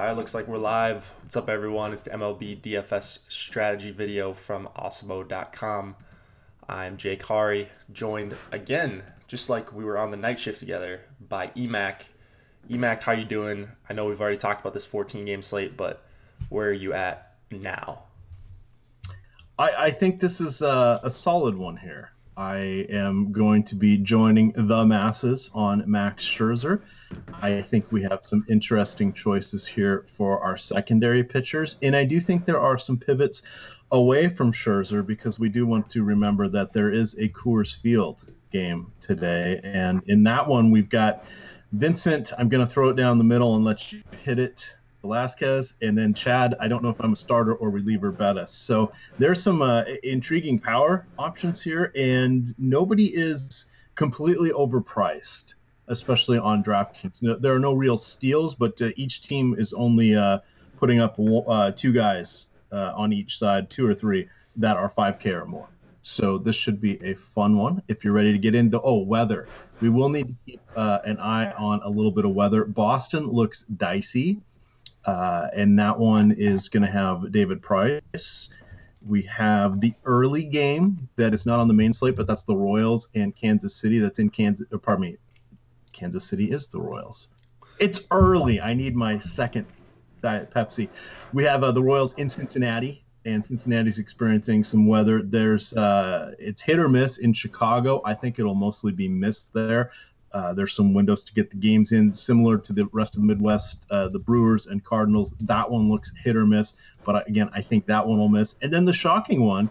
All right, looks like we're live. What's up, everyone? It's the MLB DFS strategy video from Awesemo.com. I'm Jake Hari, joined again, just like we were on the night shift together, by EMAC. EMAC, how you doing? I know we've already talked about this 14-game slate, but where are you at now? I think this is a solid one here. I am going to be joining the masses on Max Scherzer. I think we have some interesting choices here for our secondary pitchers, and I do think there are some pivots away from Scherzer because we do want to remember that there is a Coors Field game today, and in that one we've got Vincent. I'm going to throw it down the middle and let you hit it. Velasquez, and then Chad. I don't know if I'm a starter or reliever Bettis. So there's some intriguing power options here, and nobody is completely overpriced, especially on DraftKings. There are no real steals, but each team is only putting up two guys on each side, two or three, that are 5K or more. So this should be a fun one. If you're ready to get into weather, we will need to keep an eye on a little bit of weather. Boston looks dicey. And that one is going to have David Price. We have the early game that is not on the main slate, but that's the Royals and Kansas City. That's in Kansas. Pardon me. Kansas City is the Royals. It's early. I need my second Diet Pepsi. We have the Royals in Cincinnati, and Cincinnati's experiencing some weather. It's hit or miss in Chicago. I think it'll mostly be missed there. There's some windows to get the games in, similar to the rest of the Midwest, the Brewers and Cardinals. That one looks hit or miss, but again, I think that one will miss. And then the shocking one,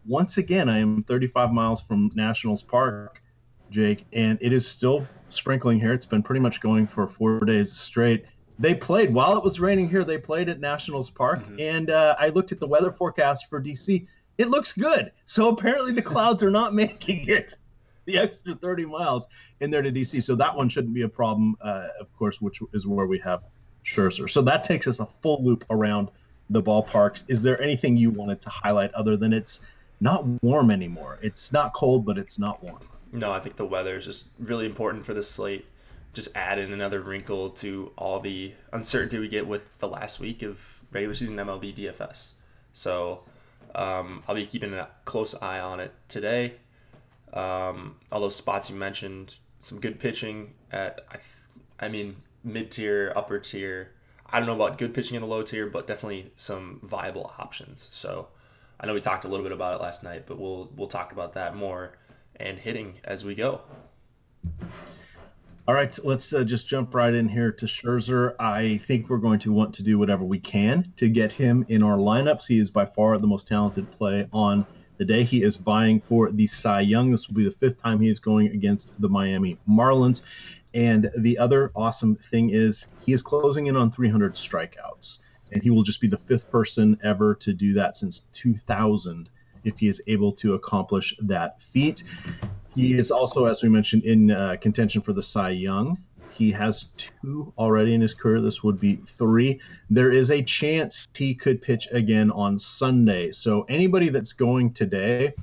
once again, I am 35 miles from Nationals Park, Jake, and it is still sprinkling here. It's been pretty much going for 4 days straight. They played, while it was raining here, they played at Nationals Park, and I looked at the weather forecast for D.C. It looks good. So apparently the clouds are not making it the extra 30 miles in there to DC. So that one shouldn't be a problem, of course, which is where we have Scherzer. So that takes us a full loop around the ballparks. Is there anything you wanted to highlight other than it's not warm anymore? It's not cold, but it's not warm. No, I think the weather is just really important for this slate. Just add in another wrinkle to all the uncertainty we get with the last week of regular season MLB DFS. So I'll be keeping a close eye on it today. All those spots you mentioned, some good pitching at, mid-tier, upper tier. I don't know about good pitching in the low tier, but definitely some viable options. So I know we talked a little bit about it last night, but we'll talk about that more and hitting as we go. All right, let's just jump right in here to Scherzer. I think we're going to want to do whatever we can to get him in our lineups. He is by far the most talented play on the day. He is vying for the Cy Young. This will be the fifth time he is going against the Miami Marlins. And the other awesome thing is he is closing in on 300 strikeouts. And he will just be the fifth person ever to do that since 2000 if he is able to accomplish that feat. He is also, as we mentioned, in contention for the Cy Young. He has two already in his career. This would be three. There is a chance he could pitch again on Sunday. So anybody that's going today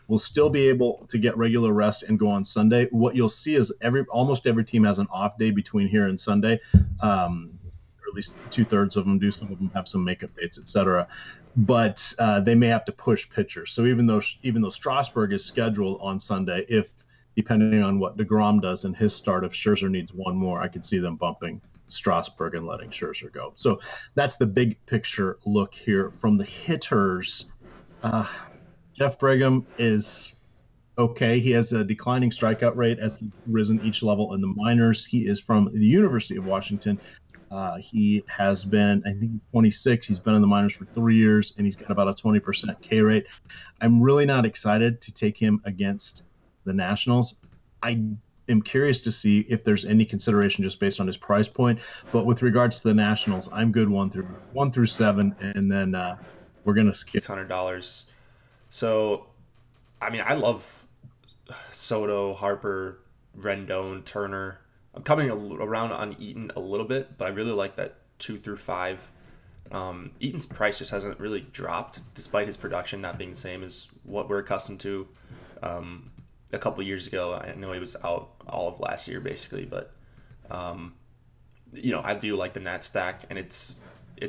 will still be able to get regular rest and go on Sunday. What you'll see is almost every team has an off day between here and Sunday. Or at least 2/3 of them do. Some of them have some makeup dates, etc. But they may have to push pitchers. So even though Strasburg is scheduled on Sunday, depending on what DeGrom does in his start, if Scherzer needs one more, I could see them bumping Strasburg and letting Scherzer go. So that's the big picture look here from the hitters. Jeff Brigham is okay. He has a declining strikeout rate as he's risen each level in the minors. He is from the University of Washington. He has been, I think, 26. He's been in the minors for 3 years, and he's got about a 20% K rate. I'm really not excited to take him against the Nationals. I am curious to see if there's any consideration just based on his price point. But with regards to the Nationals, I'm good one through seven, and then we're gonna skip $600. So, I love Soto, Harper, Rendon, Turner. I'm coming around on Eaton a little bit, but I really like that 2 through 5. Eaton's price just hasn't really dropped, despite his production not being the same as what we're accustomed to. A couple of years ago, I know he was out all of last year, basically, but I do like the Nat stack, and it's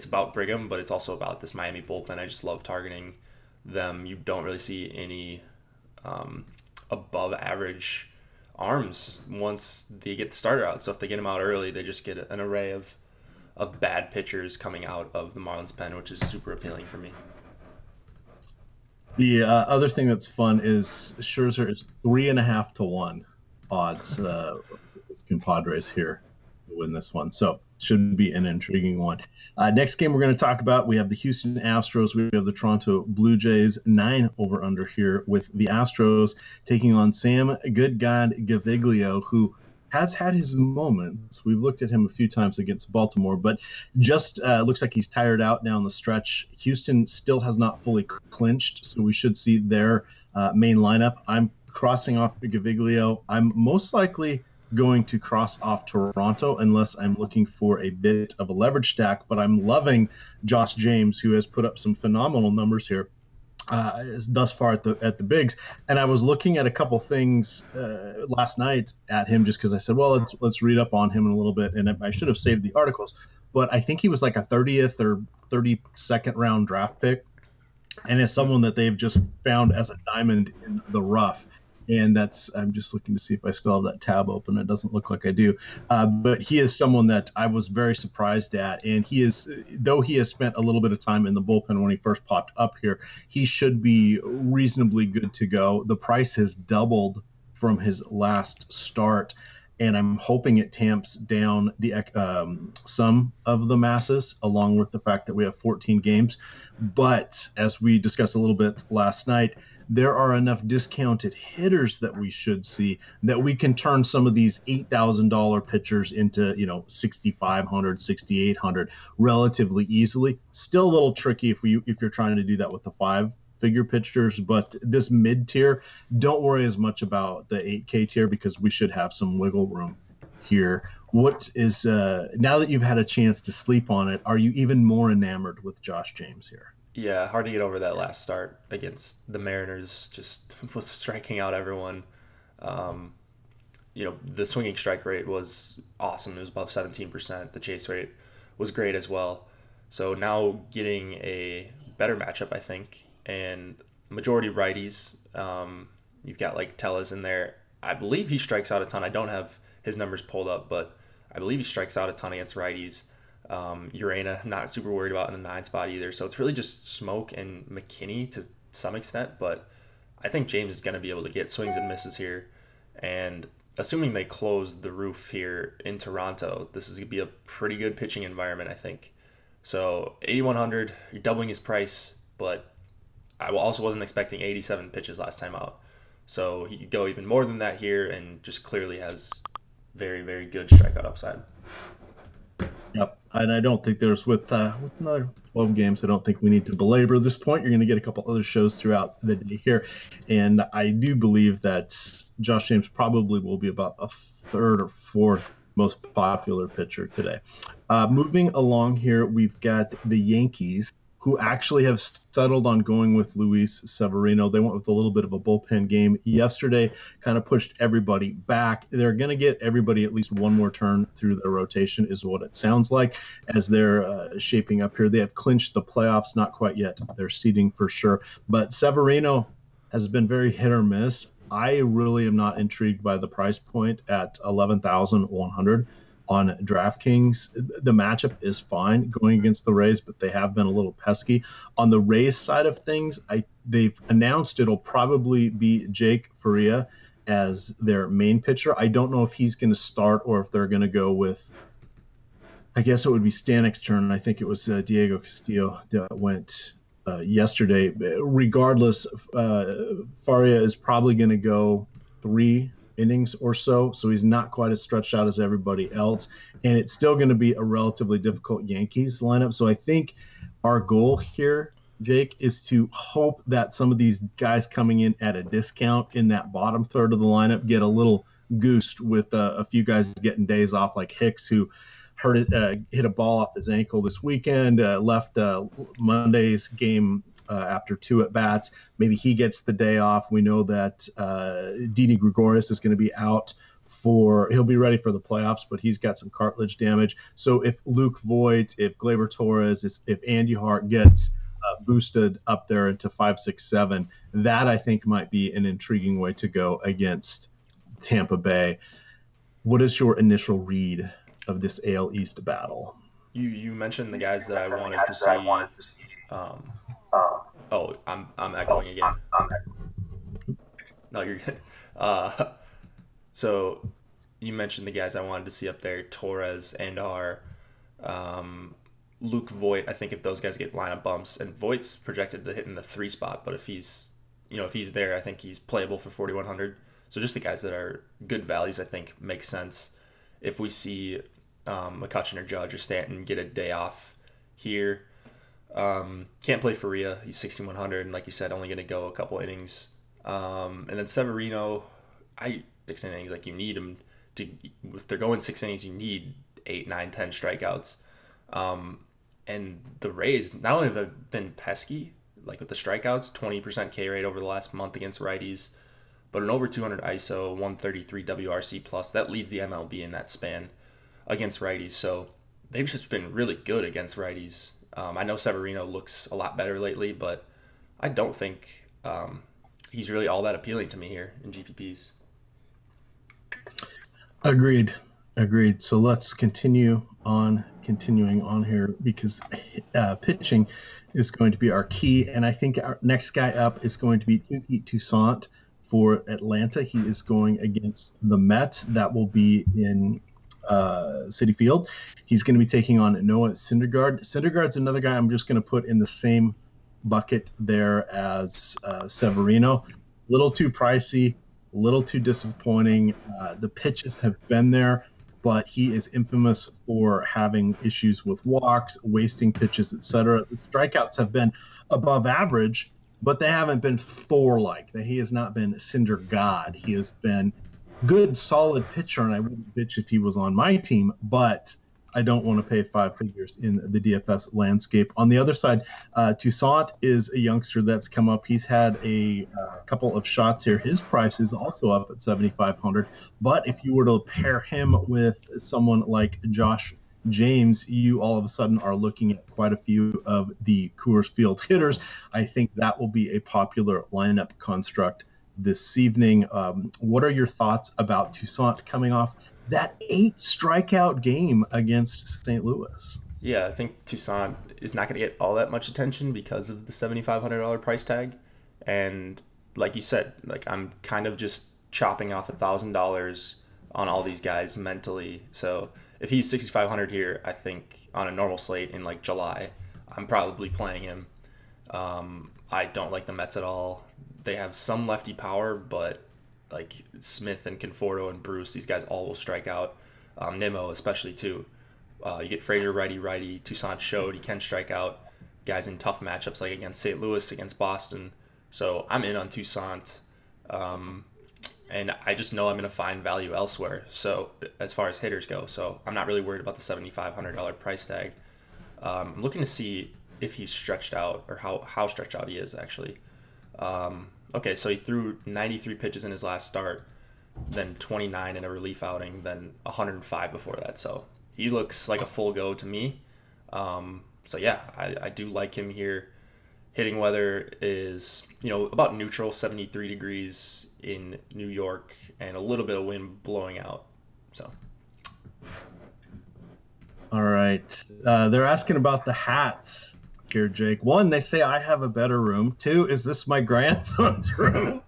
about Brigham, but it's also about this Miami bullpen. I just love targeting them. You don't really see any above average arms once they get the starter out. So if they get them out early, they just get an array of bad pitchers coming out of the Marlins pen, which is super appealing for me. The other thing that's fun is Scherzer is 3.5 to 1 odds. Padres here to win this one, so should be an intriguing one. Next game we're going to talk about, we have the Houston Astros. We have the Toronto Blue Jays. 9 over under here with the Astros taking on Sam Good God Gaviglio, who has had his moments. We've looked at him a few times against Baltimore, but just looks like he's tired out down the stretch. Houston still has not fully clinched, so we should see their main lineup. I'm crossing off Gaviglio. I'm most likely going to cross off Toronto unless I'm looking for a bit of a leverage stack, but I'm loving Josh James, who has put up some phenomenal numbers here thus far at the bigs. And I was looking at a couple things last night at him just because I said, well, let's read up on him in a little bit, and I should have saved the articles, but I think he was like a 30th or 32nd round draft pick, and is someone that they've just found as a diamond in the rough. And I'm just looking to see if I still have that tab open. It doesn't look like I do. But he is someone that I was very surprised at. And though he has spent a little bit of time in the bullpen when he first popped up here, he should be reasonably good to go. The price has doubled from his last start, and I'm hoping it tamps down the some of the masses, along with the fact that we have 14 games. But as we discussed a little bit last night, there are enough discounted hitters that we should see that we can turn some of these $8,000 pitchers into, $6,500, $6,800 relatively easily. Still a little tricky if you're trying to do that with the 5-figure pitchers, but this mid tier, don't worry as much about the 8K tier because we should have some wiggle room here. What is now that you've had a chance to sleep on it, are you even more enamored with Josh James here? Yeah, hard to get over that last start against the Mariners. Just was striking out everyone. The swinging strike rate was awesome. It was above 17%. The chase rate was great as well. So now getting a better matchup, I think, and majority righties. You've got like Tellez in there. I believe he strikes out a ton. I don't have his numbers pulled up, but I believe he strikes out a ton against righties. Urena, not super worried about in the 9 spot either. So it's really just Smoke and McKinney to some extent, but I think James is going to be able to get swings and misses here. And assuming they close the roof here in Toronto, this is going to be a pretty good pitching environment, I think. So 8,100, you're doubling his price, but I also wasn't expecting 87 pitches last time out. So he could go even more than that here and just clearly has very, very good strikeout upside. Yep, and I don't think there's with another 12 games, I don't think we need to belabor this point. You're going to get a couple other shows throughout the day here, and I do believe that Josh James probably will be about a 3rd or 4th most popular pitcher today. Moving along here, we've got the Yankees, who actually have settled on going with Luis Severino. They went with a little bit of a bullpen game yesterday, kind of pushed everybody back. They're going to get everybody at least one more turn through their rotation is what it sounds like as they're shaping up here. They have clinched the playoffs, not quite yet. They're seeding for sure. But Severino has been very hit or miss. I really am not intrigued by the price point at 11,100. On DraftKings. The matchup is fine going against the Rays, but they have been a little pesky. On the Rays side of things, they've announced it'll probably be Jake Faria as their main pitcher. I don't know if he's going to start or if they're going to go with, I guess it would be Stanek's turn. I think it was Diego Castillo that went yesterday. Regardless, Faria is probably going to go 3 innings or so he's not quite as stretched out as everybody else, and it's still going to be a relatively difficult Yankees lineup. So I think our goal here, Jake, is to hope that some of these guys coming in at a discount in that bottom third of the lineup get a little goosed with a few guys getting days off, like Hicks, who hit a ball off his ankle this weekend, left Monday's game after 2 at-bats. Maybe he gets the day off. We know that Didi Gregorius is going to be out he'll be ready for the playoffs, but he's got some cartilage damage. So if Luke Voigt, if Gleyber Torres, if Andy Hart gets boosted up there into 5, 6, 7, that I think might be an intriguing way to go against Tampa Bay. What is your initial read of this AL East battle? You mentioned the guys that I wanted to see. I'm echoing again. No, you're good. So you mentioned the guys I wanted to see up there: Torres, Andar, Luke Voigt. I think if those guys get lineup bumps, and Voigt's projected to hit in the 3 spot, but if he's there, I think he's playable for 4,100. So just the guys that are good values, I think, make sense. If we see McCutchen or Judge or Stanton get a day off here, can't play Faria. He's 6,100, and like you said, only going to go a couple innings. And then Severino, 6 innings, like you need him to. If they're going 6 innings, you need 8, 9, 10 strikeouts. And the Rays not only have they been pesky, like with the strikeouts, 20% K rate over the last month against righties, but an over 200 ISO, 133 WRC plus, that leads the MLB in that span against righties. So they've just been really good against righties. I know Severino looks a lot better lately, but I don't think he's really all that appealing to me here in GPPs. Agreed. So let's continuing on here, because pitching is going to be our key. And I think our next guy up is going to be Touki Toussaint for Atlanta. He is going against the Mets. That will be in Citi Field. He's going to be taking on Noah Syndergaard. Syndergaard's another guy I'm just going to put in the same bucket there as Severino. Little too pricey, a little too disappointing. The pitches have been there, but he is infamous for having issues with walks, wasting pitches, etc. The strikeouts have been above average, but they haven't been Thor-like. He has not been Cinder God. He has been good, solid pitcher, and I wouldn't bitch if he was on my team, but I don't want to pay 5 figures in the DFS landscape. On the other side, Toussaint is a youngster that's come up. He's had a couple of shots here. His price is also up at 7,500. But if you were to pair him with someone like Josh James, you all of a sudden are looking at quite a few of the Coors Field hitters. I think that will be a popular lineup construct this evening. What are your thoughts about Toussaint coming off that 8 strikeout game against St. Louis? Yeah, I think Toussaint is not going to get all that much attention because of the $7,500 price tag. And like you said, like I'm kind of just chopping off $1,000 on all these guys mentally. So if he's 6,500 here, I think on a normal slate in like July, I'm probably playing him. I don't like the Mets at all. They have some lefty power, but like Smith and Conforto and Bruce, these guys all will strike out. Nimmo especially too. You get Frazier righty. Toussaint showed he can strike out guys in tough matchups like against St. Louis, against Boston. So I'm in on Toussaint. And I just know I'm going to find value elsewhere. So as far as hitters go, so I'm not really worried about the $7,500 price tag. I'm looking to see if he's stretched out, or how stretched out he is actually. Okay, so he threw 93 pitches in his last start, then 29 in a relief outing, then 105 before that. So he looks like a full go to me. So yeah, I do like him here. Hitting weather is, about neutral, 73 degrees in New York, and a little bit of wind blowing out. So. All right. They're asking about the hats here, Jake. 1, they say I have a better room. 2, is this my grandson's room?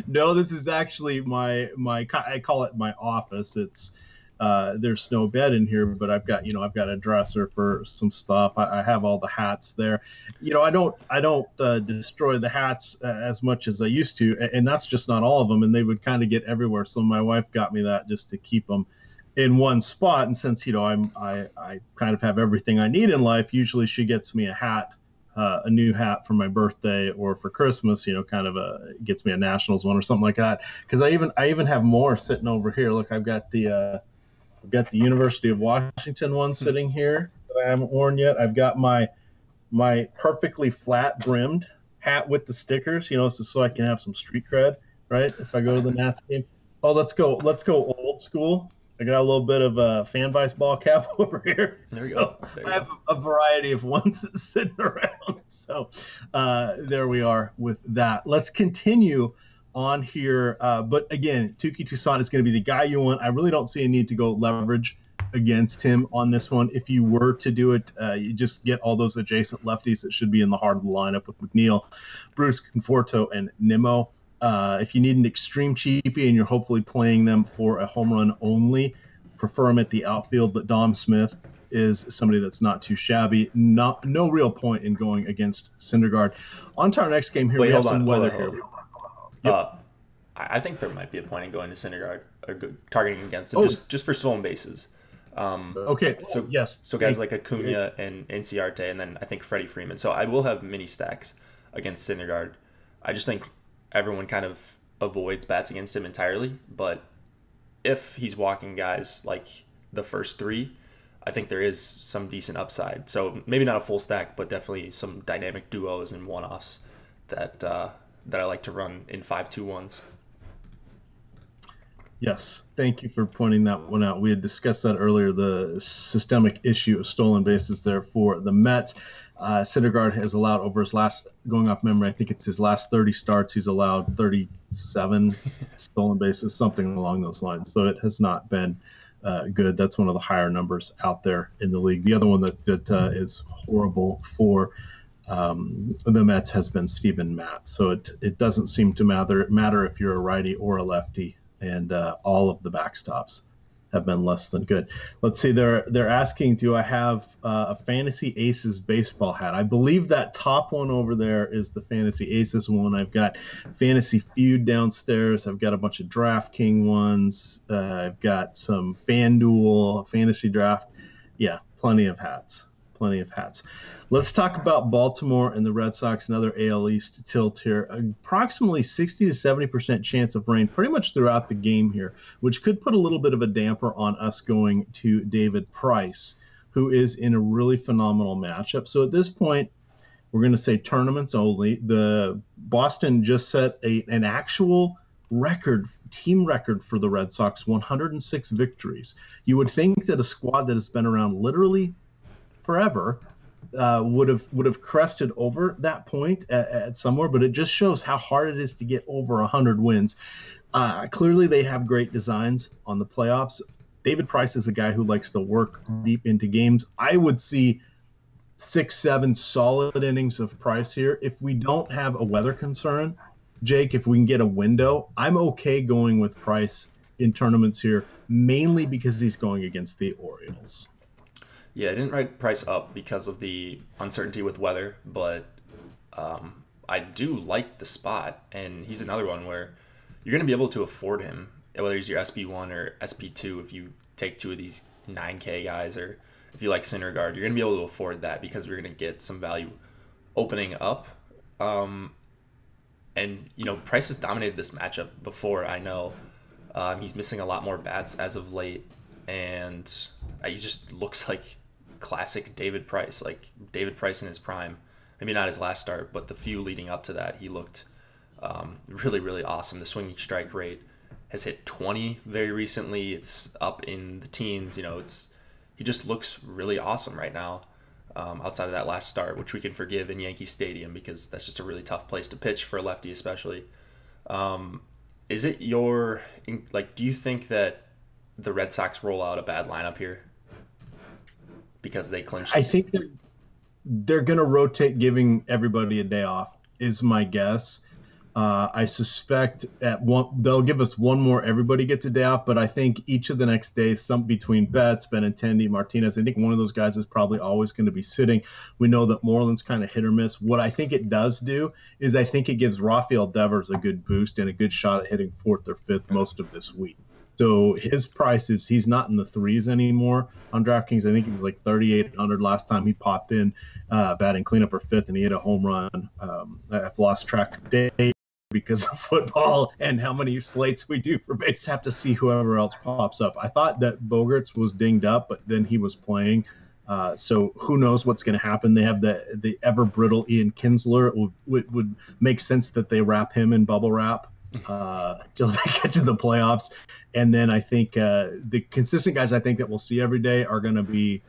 No, this is actually my I call it my office. It's there's no bed in here, but I've got a dresser for some stuff. I have all the hats there. I don't destroy the hats as much as I used to, and that's just not all of them. And they would kind of get everywhere. So my wife got me that just to keep them in one spot. And since I kind of have everything I need in life, usually she gets me a hat, a new hat for my birthday or for Christmas. Gets me a Nationals one or something like that. Because I even have more sitting over here. Look, I've got the University of Washington one sitting here that I haven't worn yet. I've got my perfectly flat brimmed hat with the stickers. So I can have some street cred, right? If I go to the Nats game. Oh, let's go old school. I got a little bit of a fan vice ball cap over here. There we So go. There I you have go. a variety of ones sitting around. So there we are with that. Let's continue on here. But again, Tuki Toussaint is going to be the guy you want. I really don't see a need to go leverage against him on this one. If you were to do it, you just get all those adjacent lefties that should be in the heart of the lineup with McNeil, Bruce Conforto, and Nimmo. If you need an extreme cheapie and you're hopefully playing them for a home run only, prefer them at the outfield. But Dom Smith is somebody that's not too shabby. No real point in going against Syndergaard. On to our next game here. Wait, we have hold on. some weather here. Yep. I think there might be a point in going to Syndergaard or targeting against him just for stolen bases. Okay. So yes. So guys like Acuna and Ciarte, and then I think Freddie Freeman. So I will have mini stacks against Syndergaard. I just think everyone kind of avoids bats against him entirely. But if he's walking guys like the first three, I think there is some decent upside. So maybe not a full stack, but definitely some dynamic duos and one-offs that I like to run in 5-2-1s. Yes, thank you for pointing that one out. We had discussed that earlier, the systemic issue of stolen bases there for the Mets. Syndergaard has allowed over his last, going off memory, I think it's his last 30 starts, he's allowed 37 stolen bases, something along those lines. So it has not been good. That's one of the higher numbers out there in the league. The other one that is horrible for the Mets has been Steven Matz. So it doesn't seem to matter if you're a righty or a lefty. And all of the backstops have been less than good. Let's see, they're asking, do I have a Fantasy Aces baseball hat? I believe that top one over there is the Fantasy Aces one. I've got Fantasy Feud downstairs. I've got a bunch of DraftKings ones. I've got some FanDuel, Fantasy Draft. Yeah, plenty of hats. Plenty of hats. Let's talk about Baltimore and the Red Sox, another AL East tilt here. Approximately 60 to 70% chance of rain pretty much throughout the game here, which could put a little bit of a damper on us going to David Price, who is in a really phenomenal matchup. So at this point, we're going to say tournaments only. The Boston just set an actual team record for the Red Sox, 106 victories. You would think that a squad that has been around literally forever would have crested over that point at somewhere, but it just shows how hard it is to get over 100 wins. Clearly, they have great designs on the playoffs. David Price is a guy who likes to work deep into games. I would see 6-7 solid innings of Price here. If we don't have a weather concern, Jake, if we can get a window, I'm okay going with Price in tournaments here, mainly because he's going against the Orioles. Yeah, I didn't write Price up because of the uncertainty with weather, but I do like the spot, and he's another one where you're going to be able to afford him, whether he's your SB1 or SB2, if you take two of these 9K guys, or if you like Syndergaard, you're going to be able to afford that because we're going to get some value opening up. And, Price has dominated this matchup before, I know. He's missing a lot more bats as of late, and he just looks like classic David Price, like David Price in his prime. Maybe not his last start, but the few leading up to that, he looked really, really awesome. The swinging strike rate has hit 20 very recently. It's up in the teens. He just looks really awesome right now, outside of that last start, which we can forgive in Yankee Stadium because that's just a really tough place to pitch for a lefty especially. Is it do you think that the Red Sox roll out a bad lineup here because they clinched? I think they're going to rotate, giving everybody a day off, is my guess. I suspect they'll give us one more. Everybody gets a day off, but I think each of the next days, some between Betts, Benintendi, Martinez, I think one of those guys is probably always going to be sitting. We know that Moreland's kind of hit or miss. What I think it does do is I think it gives Rafael Devers a good boost and a good shot at hitting fourth or fifth most of this week. So his price he's not in the threes anymore on DraftKings. I think he was like 3,800 last time he popped in batting cleanup or fifth, and he hit a home run. I've lost track of day because of football and how many slates we do for base. Have to see whoever else pops up. I thought that Bogarts was dinged up, but then he was playing. So who knows what's going to happen? They have the ever brittle Ian Kinsler. It would make sense that they wrap him in bubble wrap till they get to the playoffs. And then I think the consistent guys I think that we'll see every day are going to be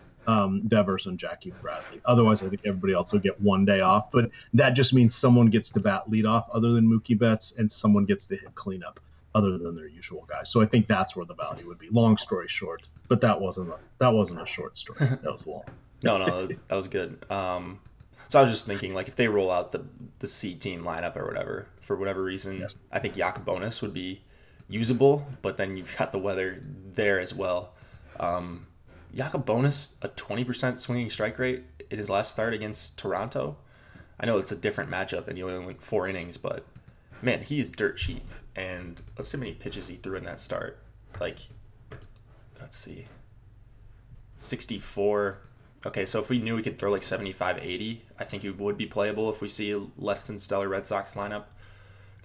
Devers and Jackie Bradley. Otherwise, I think everybody else will get one day off. But that just means someone gets to bat leadoff other than Mookie Betts, and someone gets to hit cleanup other than their usual guys. So I think that's where the value would be. Long story short, but that wasn't a short story. That was long. No, that was good. So I was just thinking, like, if they roll out the C team lineup or whatever, for whatever reason, yes. I think Yacobonis would be usable, but then you've got the weather there as well. Yacobonis, a 20% swinging strike rate in his last start against Toronto. I know it's a different matchup and he only went 4 innings, but man, he's dirt cheap. And let's see how many pitches he threw in that start. Like, let's see. 64. Okay, so if we knew we could throw like 75, 80, I think he would be playable if we see a less than stellar Red Sox lineup.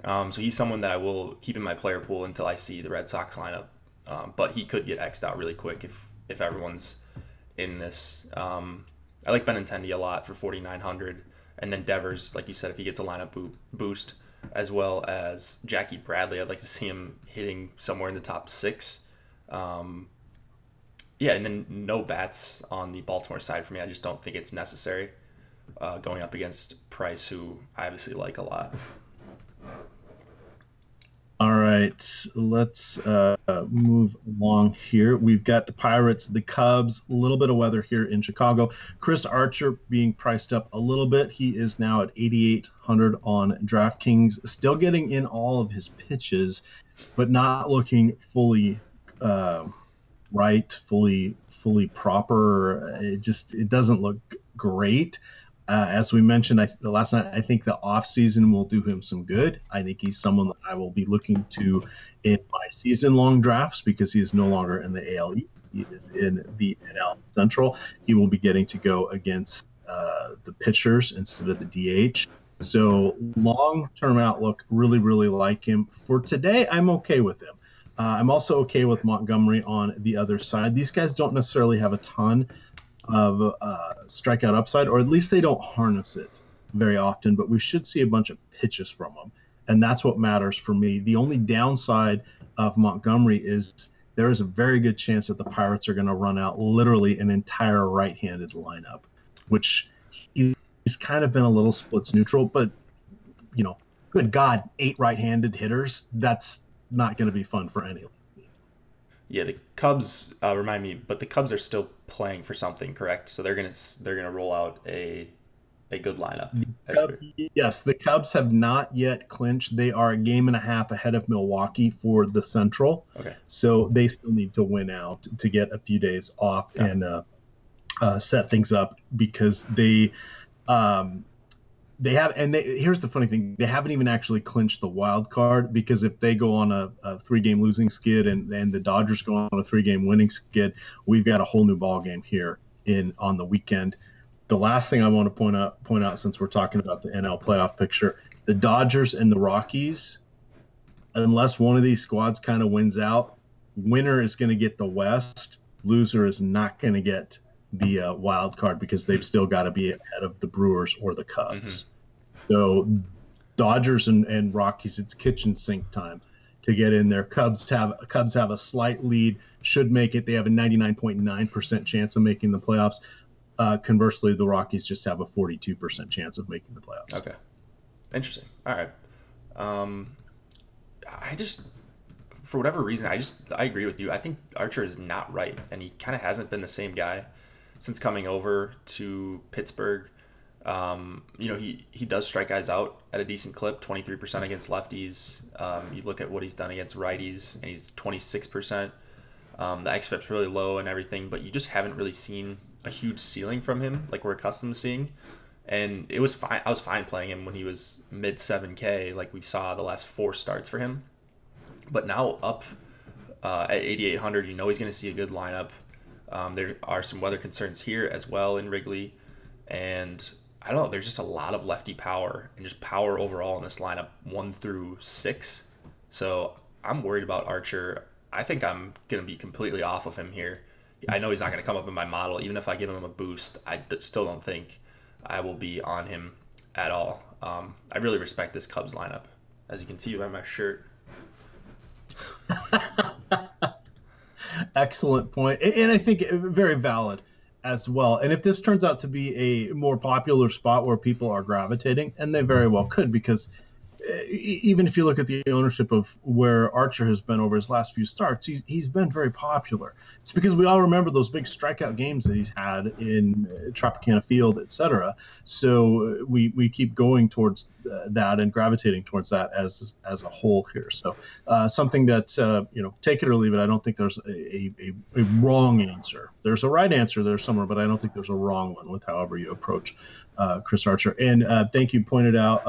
So he's someone that I will keep in my player pool until I see the Red Sox lineup. But he could get X'd out really quick if everyone's in this. I like Benintendi a lot for 4,900. And then Devers, like you said, if he gets a lineup boost, as well as Jackie Bradley. I'd like to see him hitting somewhere in the top 6. Yeah, and then no bats on the Baltimore side for me. I just don't think it's necessary going up against Price, who I obviously like a lot. All right, let's move along here. We've got the Pirates, the Cubs, a little bit of weather here in Chicago. Chris Archer being priced up a little bit. He is now at 8,800 on DraftKings, still getting in all of his pitches, but not looking fully right, fully proper. It doesn't look great. As we mentioned last night, I think the offseason will do him some good. I think he's someone that I will be looking to in my season-long drafts because he is no longer in the AL East. He is in the NL Central. He will be getting to go against the pitchers instead of the DH. So long-term outlook, really, really like him. For today, I'm okay with him. I'm also okay with Montgomery on the other side. These guys don't necessarily have a ton of strikeout upside, or at least they don't harness it very often, but we should see a bunch of pitches from them, and that's what matters for me. The only downside of Montgomery is there is a very good chance that the Pirates are going to run out literally an entire right-handed lineup, which he's kind of been a little splits neutral, but good God, 8 right-handed hitters, that's not going to be fun for any. Yeah, the Cubs remind me, but the Cubs are still playing for something, correct? So they're gonna roll out a good lineup. Yes, the Cubs have not yet clinched. They are a game and a half ahead of Milwaukee for the Central. Okay. So they still need to win out to get a few days off and set things up because they have, and here's the funny thing, they haven't even actually clinched the wild card, because if they go on a 3-game losing skid and the Dodgers go on a 3-game winning skid, we've got a whole new ball game here on the weekend. The last thing I want to point out since we're talking about the NL playoff picture, the Dodgers and the Rockies, unless one of these squads kind of wins out, winner is going to get the West, loser is not going to get the wild card, because they've still got to be ahead of the Brewers or the Cubs. Mm-hmm. So Dodgers and Rockies, it's kitchen sink time to get in there. Cubs have a slight lead, should make it. They have a 99.9% chance of making the playoffs. Conversely, the Rockies just have a 42% chance of making the playoffs. Okay. Interesting. All right. I just, for whatever reason, I agree with you. I think Archer is not right, and he kind of hasn't been the same guy since coming over to Pittsburgh. He does strike guys out at a decent clip, 23% against lefties. You look at what he's done against righties, and he's 26%. The xFIP's really low and everything, but you just haven't really seen a huge ceiling from him like we're accustomed to seeing. And it was fine. I was fine playing him when he was mid 7K, like we saw the last 4 starts for him. But now up at 8,800, he's going to see a good lineup. There are some weather concerns here as well in Wrigley, and I don't know, there's just a lot of lefty power and just power overall in this lineup 1 through 6. So I'm worried about Archer. I think I'm going to be completely off of him here. I know he's not going to come up in my model. Even if I give him a boost, I still don't think I will be on him at all. I really respect this Cubs lineup. as you can see by my shirt. Excellent point, and I think very valid as well. And if this turns out to be a more popular spot where people are gravitating, and they very well could, because even if you look at the ownership of where Archer has been over his last few starts, he's been very popular. It's because we all remember those big strikeout games that he's had in Tropicana Field, etc. So we keep going towards that and gravitating towards that as a whole here. So something that take it or leave it. I don't think there's a wrong answer. There's a right answer there somewhere, but I don't think there's a wrong one with however you approach Chris Archer. And thank you, pointed out.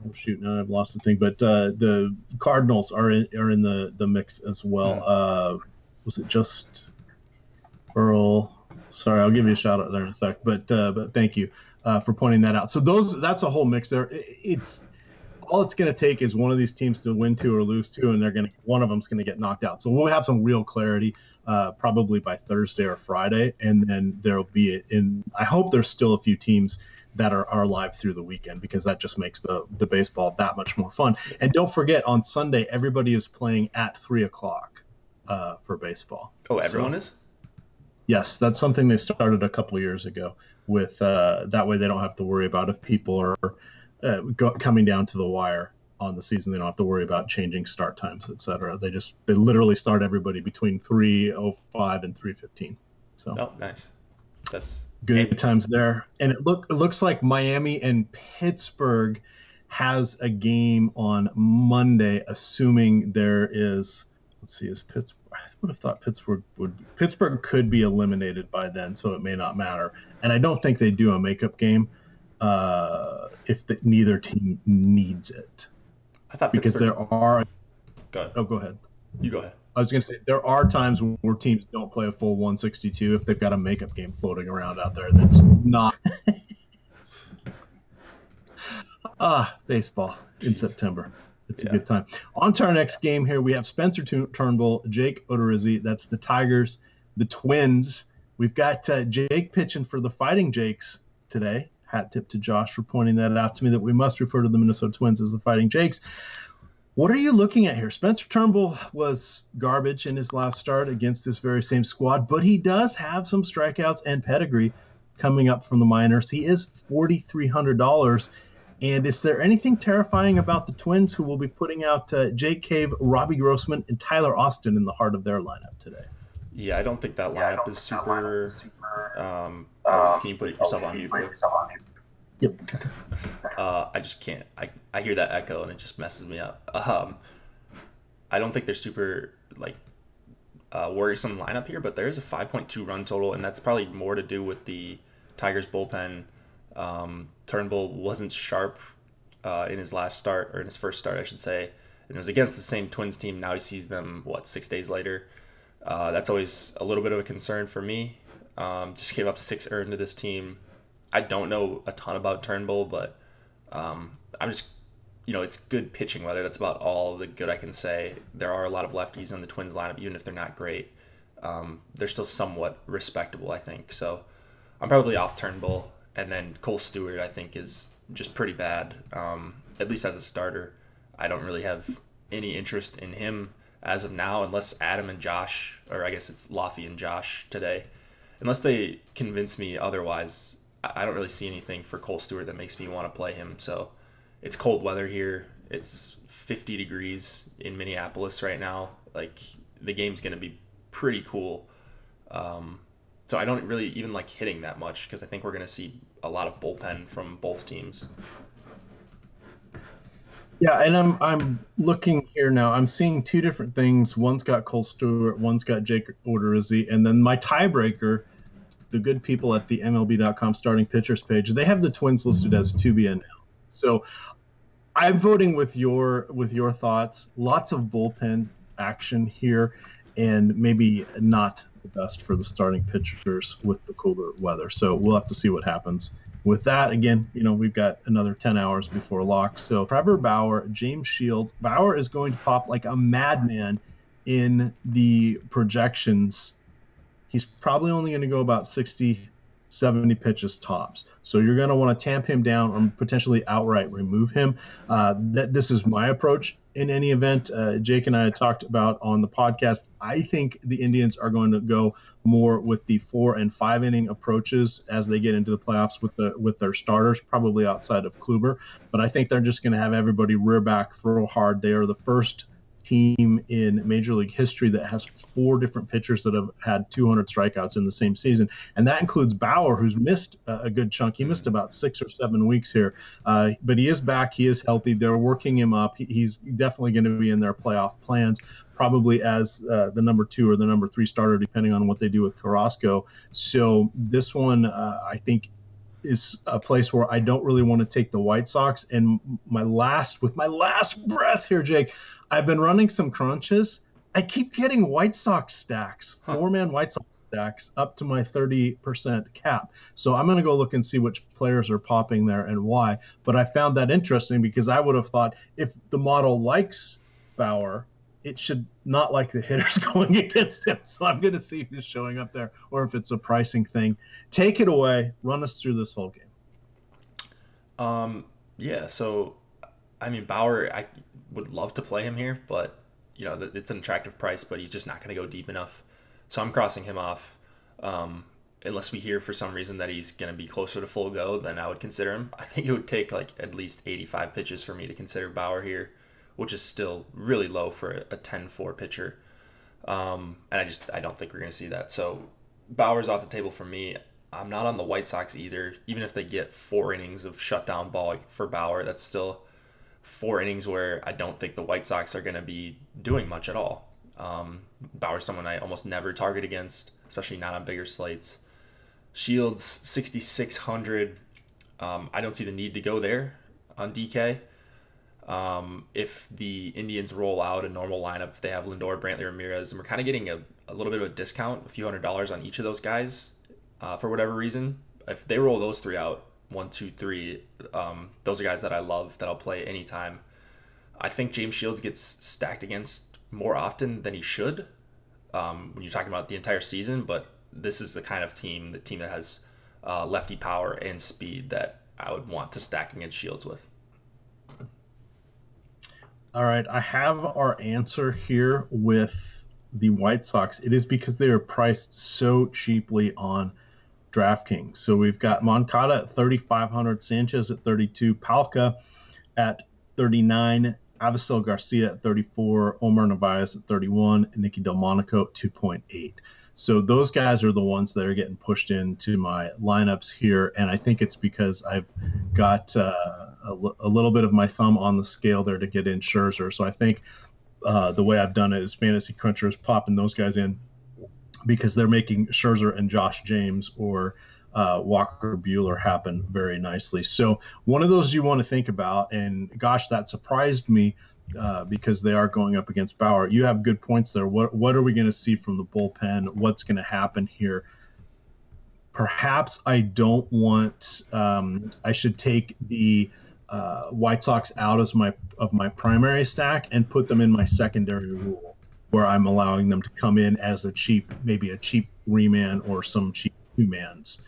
Oh shoot! Now I've lost the thing. But the Cardinals are in the mix as well. Was it just Earl? Sorry, I'll give you a shout out there in a sec. But thank you for pointing that out. So that's a whole mix there. It's all it's going to take is one of these teams to win 2 or lose 2, and one of them's going to get knocked out. So we'll have some real clarity probably by Thursday or Friday, and then there'll be I hope there's still a few teams that are live through the weekend, because that just makes the baseball that much more fun. And don't forget, on Sunday, everybody is playing at 3:00 for baseball. Oh, everyone is? Yes, that's something they started a couple of years ago. With that way, they don't have to worry about if people are coming down to the wire on the season. They don't have to worry about changing start times, etc. They literally start everybody between 3:05 and 3:15. So. Oh, nice. That's good times there. And it looks like Miami and Pittsburgh has a game on Monday, assuming there is. Let's see, is Pittsburgh? I would have thought Pittsburgh could be eliminated by then, so it may not matter. And I don't think they do a makeup game if neither team needs it. I thought because Pittsburgh... there are. Go ahead. Oh, go ahead. You go ahead. I was going to say, there are times where teams don't play a full 162 if they've got a makeup game floating around out there that's not. Baseball in September. It's a good time. On to our next game here. We have Spencer Turnbull, Jake Odorizzi. That's the Tigers, the Twins. We've got Jake pitching for the Fighting Jakes today. Hat tip to Josh for pointing that out to me, that we must refer to the Minnesota Twins as the Fighting Jakes. What are you looking at here? Spencer Turnbull was garbage in his last start against this very same squad, but he does have some strikeouts and pedigree coming up from the minors. He is $4,300. And is there anything terrifying about the Twins, who will be putting out Jake Cave, Robbie Grossman, and Tyler Austin in the heart of their lineup today? Yeah, I don't think that lineup is super. Can you put yourself on mute? Yep. I just can't. I hear that echo and it just messes me up. I don't think they're super worrisome lineup here, but there is a 5.2 run total, and that's probably more to do with the Tigers bullpen. Turnbull wasn't sharp in his last start, or in his first start, I should say. And it was against the same Twins team. Now he sees them 6 days later. That's always a little bit of a concern for me. Just gave up 6 earned to this team. I don't know a ton about Turnbull, but I'm just, it's good pitching weather. That's about all the good I can say. There are a lot of lefties in the Twins lineup, even if they're not great. They're still somewhat respectable, I think. So I'm probably off Turnbull. And then Cole Stewart, I think, is just pretty bad, at least as a starter. I don't really have any interest in him as of now, unless Adam and Josh, or I guess it's Laffy and Josh today, unless they convince me otherwise. I don't really see anything for Cole Stewart that makes me want to play him. So it's cold weather here. It's 50 degrees in Minneapolis right now. The game's going to be pretty cool. So I don't really even like hitting that much, because I think we're going to see a lot of bullpen from both teams. Yeah, and I'm looking here now. I'm seeing 2 different things. One's got Cole Stewart, one's got Jake Odorizzi, and then my tiebreaker, the good people at the MLB.com starting pitchers page, they have the Twins listed as 2BN now. So I'm voting with your thoughts. Lots of bullpen action here, and maybe not the best for the starting pitchers with the cooler weather. So we'll have to see what happens with that. Again, we've got another 10 hours before lock. So Trevor Bauer, James Shields. Bauer is going to pop like a madman in the projections. He's probably only going to go about 60 70 pitches tops. So you're going to want to tamp him down or potentially outright remove him. This is my approach in any event. Jake and I had talked about on the podcast. I think the Indians are going to go more with the 4 and 5 inning approaches as they get into the playoffs with their starters, probably outside of Kluber. But I think they're just going to have everybody rear back, throw hard. They are the first team in Major League history that has 4 different pitchers that have had 200 strikeouts in the same season, and that includes Bauer, who's missed a good chunk. He missed about 6 or 7 weeks here, but he is back. He is healthy. They're working him up. He's definitely going to be in their playoff plans, probably as the number 2 or the number 3 starter, depending on what they do with Carrasco. So this one, I think, is a place where I don't really want to take the White Sox. And with my last breath here, Jake, I've been running some crunches. I keep getting White Sox stacks, 4-man White Sox stacks up to my 30% cap. So I'm going to go look and see which players are popping there and why. But I found that interesting because I would have thought if the model likes Bauer, it should not like the hitters going against him. So I'm going to see who's showing up there or if it's a pricing thing. Take it away. Run us through this whole game. Yeah, so, I mean, Bauer, I would love to play him here, but, you know, it's an attractive price, but he's just not going to go deep enough. So I'm crossing him off. Unless we hear for some reason that he's going to be closer to full go, then I would consider him. I think it would take like at least 85 pitches for me to consider Bauer here, which is still really low for a 10-4 pitcher. And I don't think we're going to see that. So Bauer's off the table for me. I'm not on the White Sox either. Even if they get 4 innings of shutdown ball for Bauer, that's still 4 innings where I don't think the White Sox are going to be doing much at all. Bauer's someone I almost never target against, especially not on bigger slates. Shields, 6,600. I don't see the need to go there on DK. If the Indians roll out a normal lineup, if they have Lindor, Brantley, Ramirez, and we're kind of getting a little bit of a discount, a few $100s on each of those guys for whatever reason. If they roll those 3 out, 1, 2, 3, those are guys that I love that I'll play anytime. I think James Shields gets stacked against more often than he should when you're talking about the entire season, but this is the kind of team that has lefty power and speed that I would want to stack against Shields with. All right, I have our answer here with the White Sox. It is because they are priced so cheaply on DraftKings. So we've got Moncada at 3,500, Sanchez at 32, Palka at 39, Avisail Garcia at 34, Omar Narvaez at 31, and Nicky Delmonico at 2.8. So those guys are the ones that are getting pushed into my lineups here, and I think it's because I've got a little bit of my thumb on the scale there to get in Scherzer. So I think the way I've done it is Fantasy Cruncher is popping those guys in because they're making Scherzer and Josh James or Walker Buehler happen very nicely. So one of those you want to think about, and gosh, that surprised me because they are going up against Bauer. You have good points there. What are we going to see from the bullpen? What's going to happen here? Perhaps I don't want. I should take the White Sox out as my primary stack and put them in my secondary rule, where I'm allowing them to come in as maybe a cheap 3-man or some cheap 2-mans.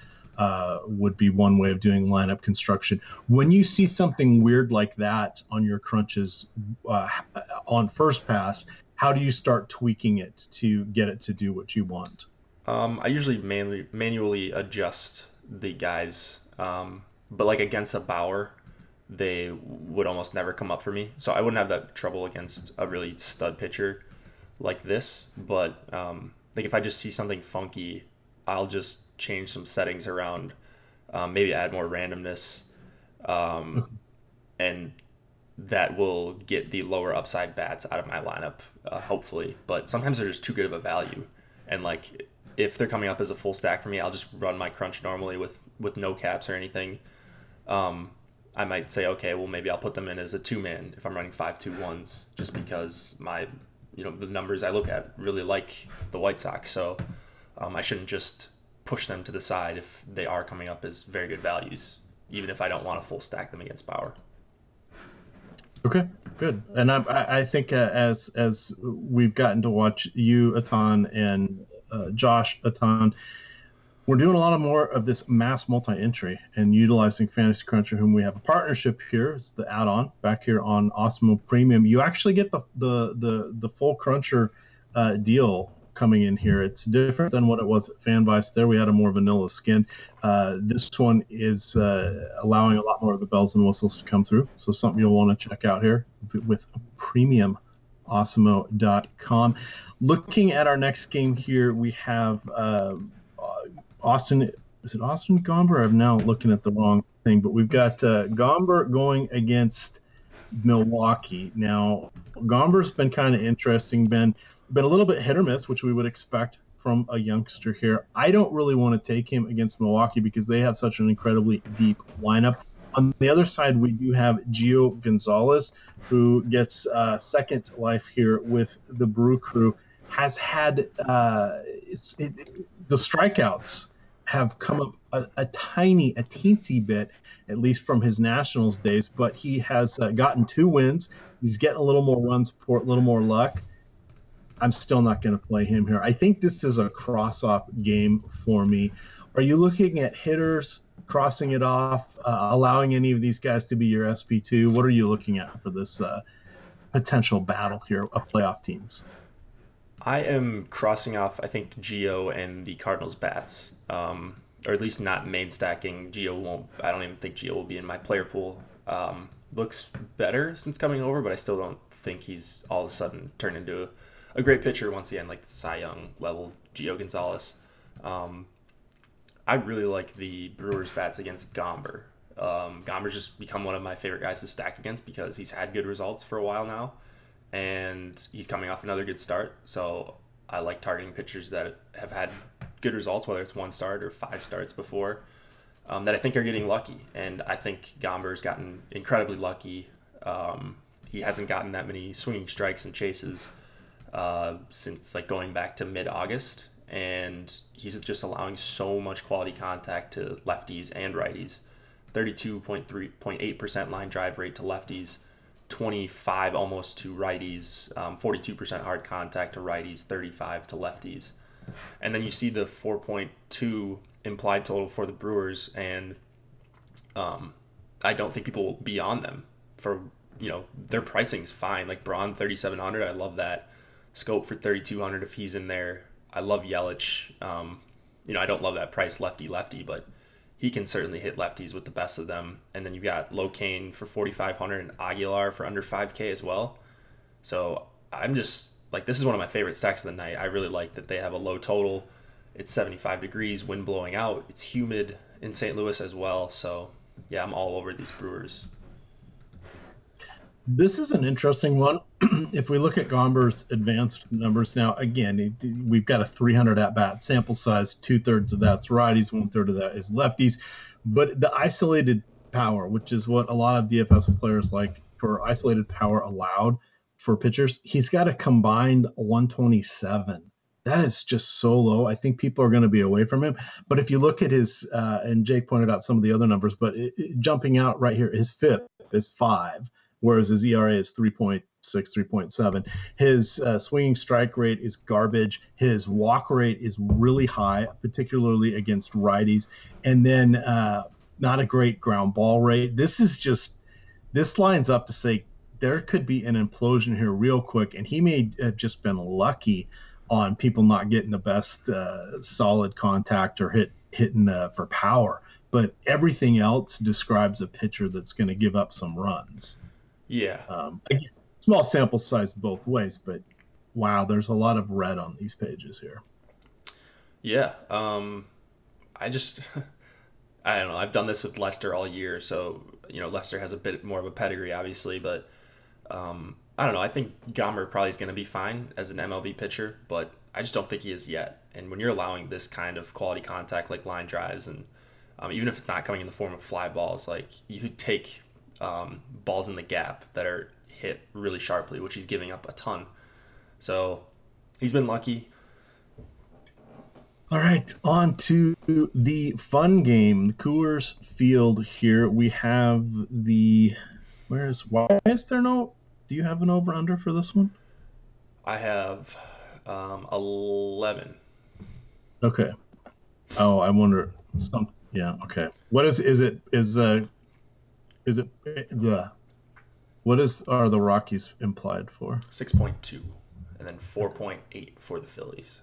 Would be one way of doing lineup construction. When you see something weird like that on your crunches on first pass, how do you start tweaking it to get it to do what you want? I usually manually adjust the guys, but like against a Bauer, they would almost never come up for me. So I wouldn't have that trouble against a really stud pitcher like this. But like if I just see something funky, I'll just change some settings around, maybe add more randomness, and that will get the lower upside bats out of my lineup, hopefully. But sometimes they're just too good of a value. And like if they're coming up as a full stack for me, I'll just run my crunch normally with no caps or anything. I might say, okay, well maybe I'll put them in as a 2-man if I'm running 5-2-1s, just because the numbers I look at really like the White Sox. So I shouldn't just push them to the side if they are coming up as very good values, even if I don't want to full stack them against Bauer. Okay, good. And I think as we've gotten to watch you a ton and Josh a ton, We're doing a lot of more of this mass multi-entry and utilizing Fantasy Cruncher, whom we have a partnership here. It's the add-on back here on Osmo Premium. You actually get the full Cruncher deal coming in here. It's different than what it was at FanVice. There we had a more vanilla skin. This one is allowing a lot more of the bells and whistles to come through. So something you'll want to check out here with premium Osmo.com. Looking at our next game here, we have Austin. Is it Austin Gomber? I'm now looking at the wrong thing, but we've got Gomber going against Milwaukee. Now, Gomber's been kind of interesting, been a little bit hit or miss, which we would expect from a youngster here. I don't really want to take him against Milwaukee because they have such an incredibly deep lineup. On the other side, we do have Gio Gonzalez, who gets second life here with the Brew Crew. Has had the strikeouts have come up a teensy bit, at least from his Nationals days, but he has gotten 2 wins. He's getting a little more run support, a little more luck. I'm still not going to play him here. I think this is a cross-off game for me. Are you looking at hitters, crossing it off, allowing any of these guys to be your SP2? What are you looking at for this potential battle here of playoff teams? I am crossing off, I think, Gio and the Cardinals bats, or at least not main stacking. Gio won't. I don't even think Gio will be in my player pool. Looks better since coming over, but I still don't think he's all of a sudden turned into a great pitcher once again, like the Cy Young level Gio Gonzalez. I really like the Brewers bats against Gomber. Gomber's just become one of my favorite guys to stack against because he's had good results for a while now, and he's coming off another good start. So I like targeting pitchers that have had good results, whether it's 1 start or 5 starts before, that I think are getting lucky. And I think Gomber's gotten incredibly lucky. He hasn't gotten that many swinging strikes and chases since like going back to mid-August, and he's just allowing so much quality contact to lefties and righties. 32.8% line drive rate to lefties, 25 almost to righties, 42% hard contact to righties, 35 to lefties. And then you see the 4.2 implied total for the Brewers, and I don't think people will be on them for, their pricing is fine. Like Braun 3,700, I love that. Scope for 3,200 if he's in there. I love Yelich. I don't love that price lefty, but he can certainly hit lefties with the best of them. And then you've got Locane for 4,500 and Aguilar for under 5K as well. So I'm just like, this is one of my favorite stacks of the night. I really like that they have a low total. It's 75 degrees, wind blowing out. It's humid in St. Louis as well. So yeah, I'm all over these Brewers. This is an interesting one. If we look at Gomber's advanced numbers now, again, we've got a 300 at-bat sample size. 2/3 of that's righties, 1/3 of that is lefties. But the isolated power, which is what a lot of DFS players like for isolated power allowed for pitchers, he's got a combined 127. That is just so low. I think people are going to be away from him. But if you look at his, and Jake pointed out some of the other numbers, but jumping out right here, his FIP is 5. Whereas his ERA is 3.6, 3.7. His swinging strike rate is garbage. His walk rate is really high, particularly against righties. And then not a great ground ball rate. This lines up to say there could be an implosion here real quick. And he may have just been lucky on people not getting the best solid contact or hitting for power. But everything else describes a pitcher that's going to give up some runs. Yeah. Again, small sample size both ways, but wow, there's a lot of red on these pages here. Yeah. I don't know. I've done this with Lester all year, so Lester has a bit more of a pedigree, obviously, but I don't know. I think Gomber probably is going to be fine as an MLB pitcher, but I just don't think he is yet. And when you're allowing this kind of quality contact, like line drives, and even if it's not coming in the form of fly balls, like you could take balls in the gap that are hit really sharply, which he's giving up a ton. So he's been lucky. All right, on to the fun game, Coors Field here. We have why is there no, do you have an over-under for this one? I have 11. Okay. Oh, I wonder. Some. Yeah. Okay. What is it? Is it the what is are the Rockies implied for? 6.2, and then 4.8 for the Phillies.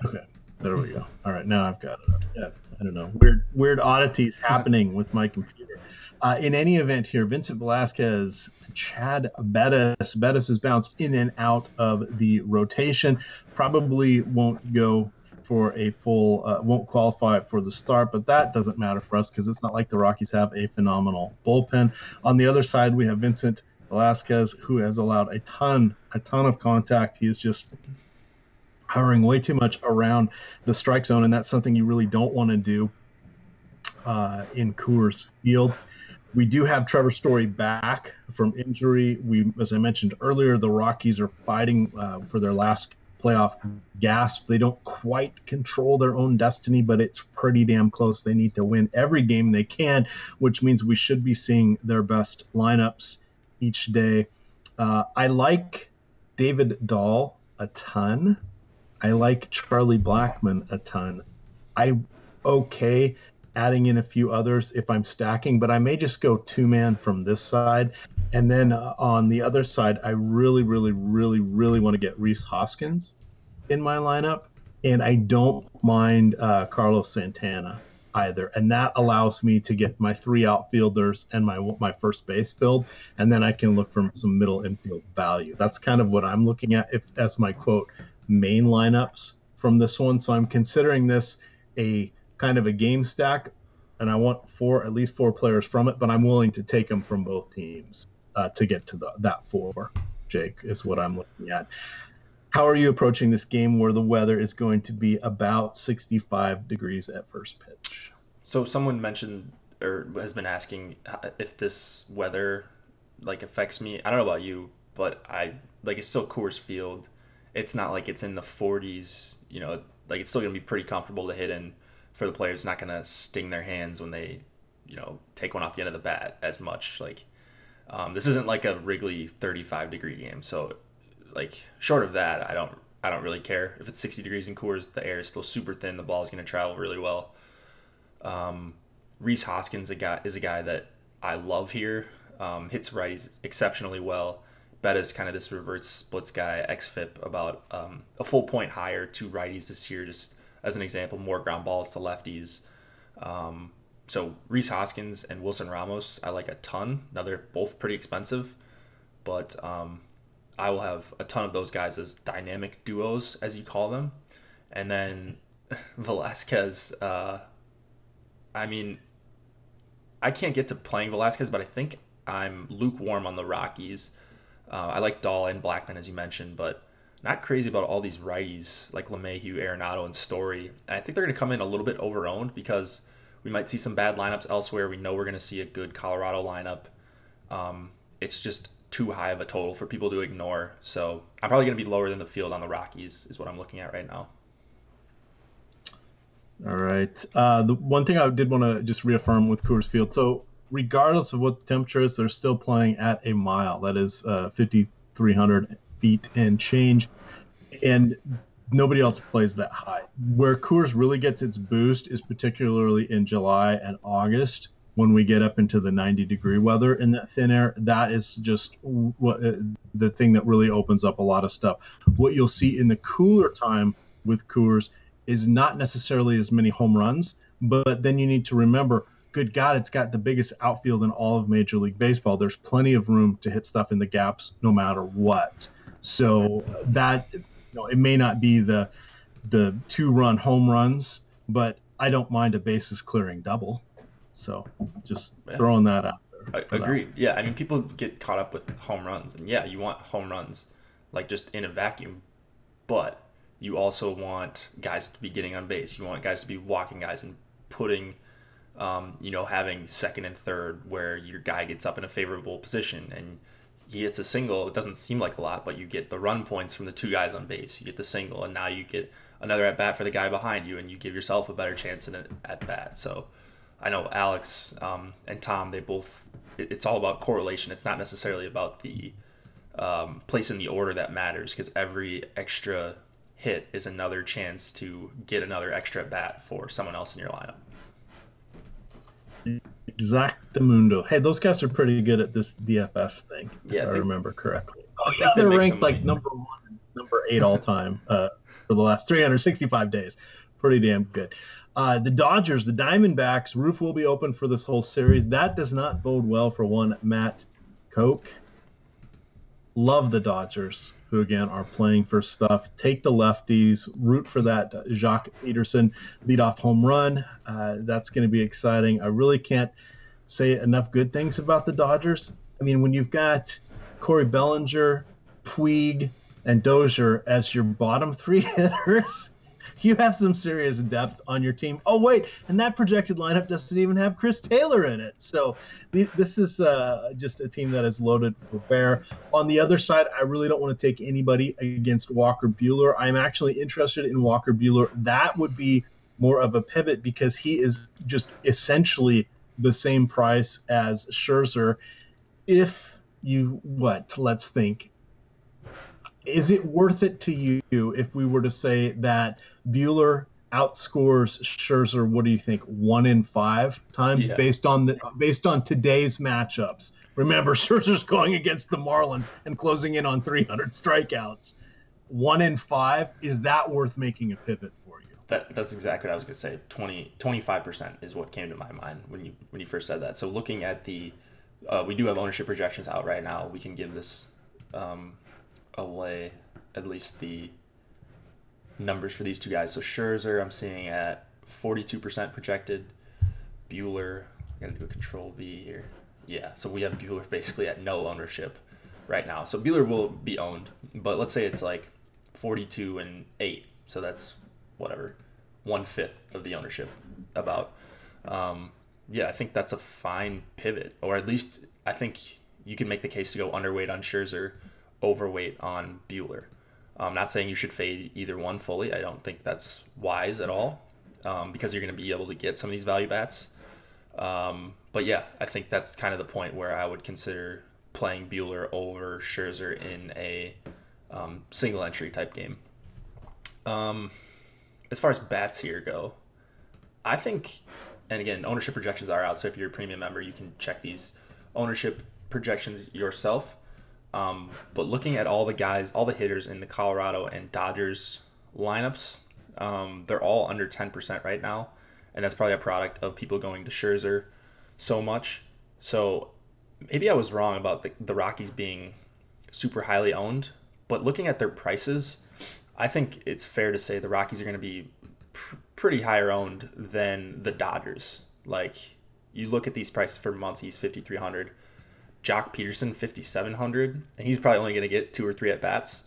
Okay. There we go. All right, now I've got it. Yeah, I don't know. Weird oddities happening with my computer. In any event, here, Vincent Velasquez, Chad Bettis. Bettis has bounced in and out of the rotation. Probably won't go for a full, won't qualify for the start, but that doesn't matter for us because it's not like the Rockies have a phenomenal bullpen. On the other side, we have Vincent Velasquez, who has allowed a ton of contact. He is just hovering way too much around the strike zone, and that's something you really don't want to do in Coors Field. We do have Trevor Story back from injury. As I mentioned earlier, the Rockies are fighting for their last playoff gasp. They don't quite control their own destiny, but it's pretty damn close. They need to win every game they can, which means we should be seeing their best lineups each day. I like David Dahl a ton. I like Charlie Blackmon a ton. I'm okay adding in a few others if I'm stacking, but I may just go two-man from this side. And then on the other side, I really want to get Rhys Hoskins in my lineup. And I don't mind Carlos Santana either. And that allows me to get my three outfielders and my first base filled. And then I can look for some middle infield value. That's kind of what I'm looking at as my, quote, main lineups from this one. So I'm considering this a kind of a game stack, and I want at least four players from it, but I'm willing to take them from both teams to get to that four. Jake, is what I'm looking at. How are you approaching this game where the weather is going to be about 65 degrees at first pitch? So someone mentioned or has been asking if this weather like affects me. I don't know about you, but it's still Coors Field. It's not like it's in the 40s, like it's still going to be pretty comfortable to hit in for the players. It's not going to sting their hands when they, take one off the end of the bat as much. Like, this isn't like a Wrigley 35-degree game. So, like, short of that, I don't really care. If it's 60 degrees in Coors, the air is still super thin. The ball is going to travel really well. Rhys Hoskins is a guy that I love here. Hits righties exceptionally well. Bettis kind of this reverse splits guy, xFIP about a full point higher to righties this year, just as an example, more ground balls to lefties. So Rhys Hoskins and Wilson Ramos, I like a ton. Now they're both pretty expensive, but I will have a ton of those guys as dynamic duos, as you call them. And then Velasquez, I can't get to playing Velasquez, but I think I'm lukewarm on the Rockies. I like Dahl and Blackmon, as you mentioned, but not crazy about all these righties like LeMahieu, Arenado, and Story. And I think they're going to come in a little bit overowned because we might see some bad lineups elsewhere. We know we're going to see a good Colorado lineup. It's just too high of a total for people to ignore. So I'm probably going to be lower than the field on the Rockies is what I'm looking at right now. All right. The one thing I did want to just reaffirm with Coors Field. So regardless of what the temperature is, they're still playing at a mile. That is 5,300 feet and change. And nobody else plays that high. Where Coors really gets its boost is particularly in July and August when we get up into the 90-degree weather in that thin air. That is just the thing that really opens up a lot of stuff. What you'll see in the cooler time with Coors is not necessarily as many home runs, but then you need to remember, good God, it's got the biggest outfield in all of Major League Baseball. There's plenty of room to hit stuff in the gaps no matter what. So that, it may not be the two-run home runs, but I don't mind a bases clearing double. So just throwing that out there. Agreed. Yeah, people get caught up with home runs, and yeah, you want home runs like just in a vacuum, but you also want guys to be getting on base. You want guys to be walking guys and putting, having second and third where your guy gets up in a favorable position and he hits a single. It doesn't seem like a lot, but you get the run points from the two guys on base. You get the single, and now you get another at bat for the guy behind you, and you give yourself a better chance at bat. So I know Alex and Tom, it's all about correlation. It's not necessarily about the place in the order that matters, because every extra hit is another chance to get another extra at bat for someone else in your lineup. Exactamundo. Hey, those guys are pretty good at this DFS thing, if I remember correctly. Oh, yeah, they're ranked like number 1 and number 8 all time for the last 365 days. Pretty damn good. The Dodgers, the Diamondbacks, roof will be open for this whole series. That does not bode well for one Matt Koch. Love the Dodgers, who again are playing for stuff. Take the lefties, root for that Jacques Peterson leadoff home run. That's going to be exciting. I really can't say enough good things about the Dodgers. I mean, when you've got Corey Bellinger, Puig, and Dozier as your bottom 3 hitters, you have some serious depth on your team. Oh, wait, and that projected lineup doesn't even have Chris Taylor in it. So this is just a team that is loaded for bear. On the other side, I really don't want to take anybody against Walker Buehler. I'm actually interested in Walker Buehler. That would be more of a pivot because he is just essentially the same price as Scherzer. Let's think. Is it worth it to you if we were to say that Buehler outscores Scherzer? What do you think? 1 in 5 times based on today's matchups. Remember, Scherzer's going against the Marlins and closing in on 300 strikeouts. 1 in 5, is that worth making a pivot for you? That's exactly what I was going to say. 25% is what came to my mind when you first said that. So looking at the we do have ownership projections out right now. We can give this away, at least the numbers for these two guys. So Scherzer, I'm seeing at 42% projected. Buehler, I got to do a control V here. Yeah, so we have Buehler basically at no ownership right now. So Buehler will be owned, but let's say it's like 42 and 8. So that's whatever, 1/5 of the ownership about. I think that's a fine pivot, or at least I think you can make the case to go underweight on Scherzer, overweight on Buehler. I'm not saying you should fade either one fully. I don't think that's wise at all because you're going to be able to get some of these value bats. But yeah, I think that's kind of the point where I would consider playing Buehler over Scherzer in a single entry type game. As far as bats here go, I think, and again, ownership projections are out, so if you're a premium member, you can check these ownership projections yourself. But looking at all the guys, all the hitters in the Colorado and Dodgers lineups, they're all under 10% right now. And that's probably a product of people going to Scherzer so much. So maybe I was wrong about the Rockies being super highly owned. But looking at their prices, I think it's fair to say the Rockies are going to be pretty higher owned than the Dodgers. Like, you look at these prices for Muncy's $5,300. Jock Peterson, $5,700, and he's probably only going to get 2 or 3 at bats.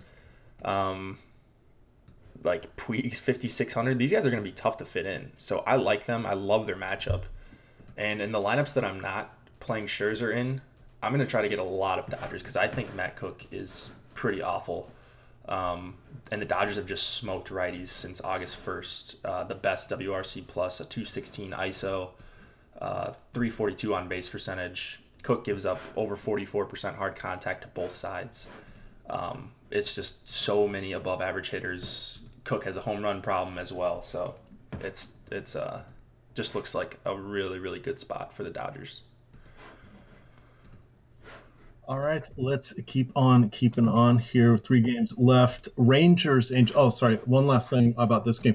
Like Puig's $5,600. These guys are going to be tough to fit in. So I like them. I love their matchup. And in the lineups that I'm not playing Scherzer in, I'm going to try to get a lot of Dodgers because I think Matt Koch is pretty awful. And the Dodgers have just smoked righties since August 1st. The best WRC plus, a 216 ISO, 342 on base percentage. Cook gives up over 44% hard contact to both sides. It's just so many above average hitters. Cook has a home run problem as well, so it's just looks like a really, really good spot for the Dodgers. All right, let's keep on keeping on here. 3 games left. Rangers. One last thing about this game.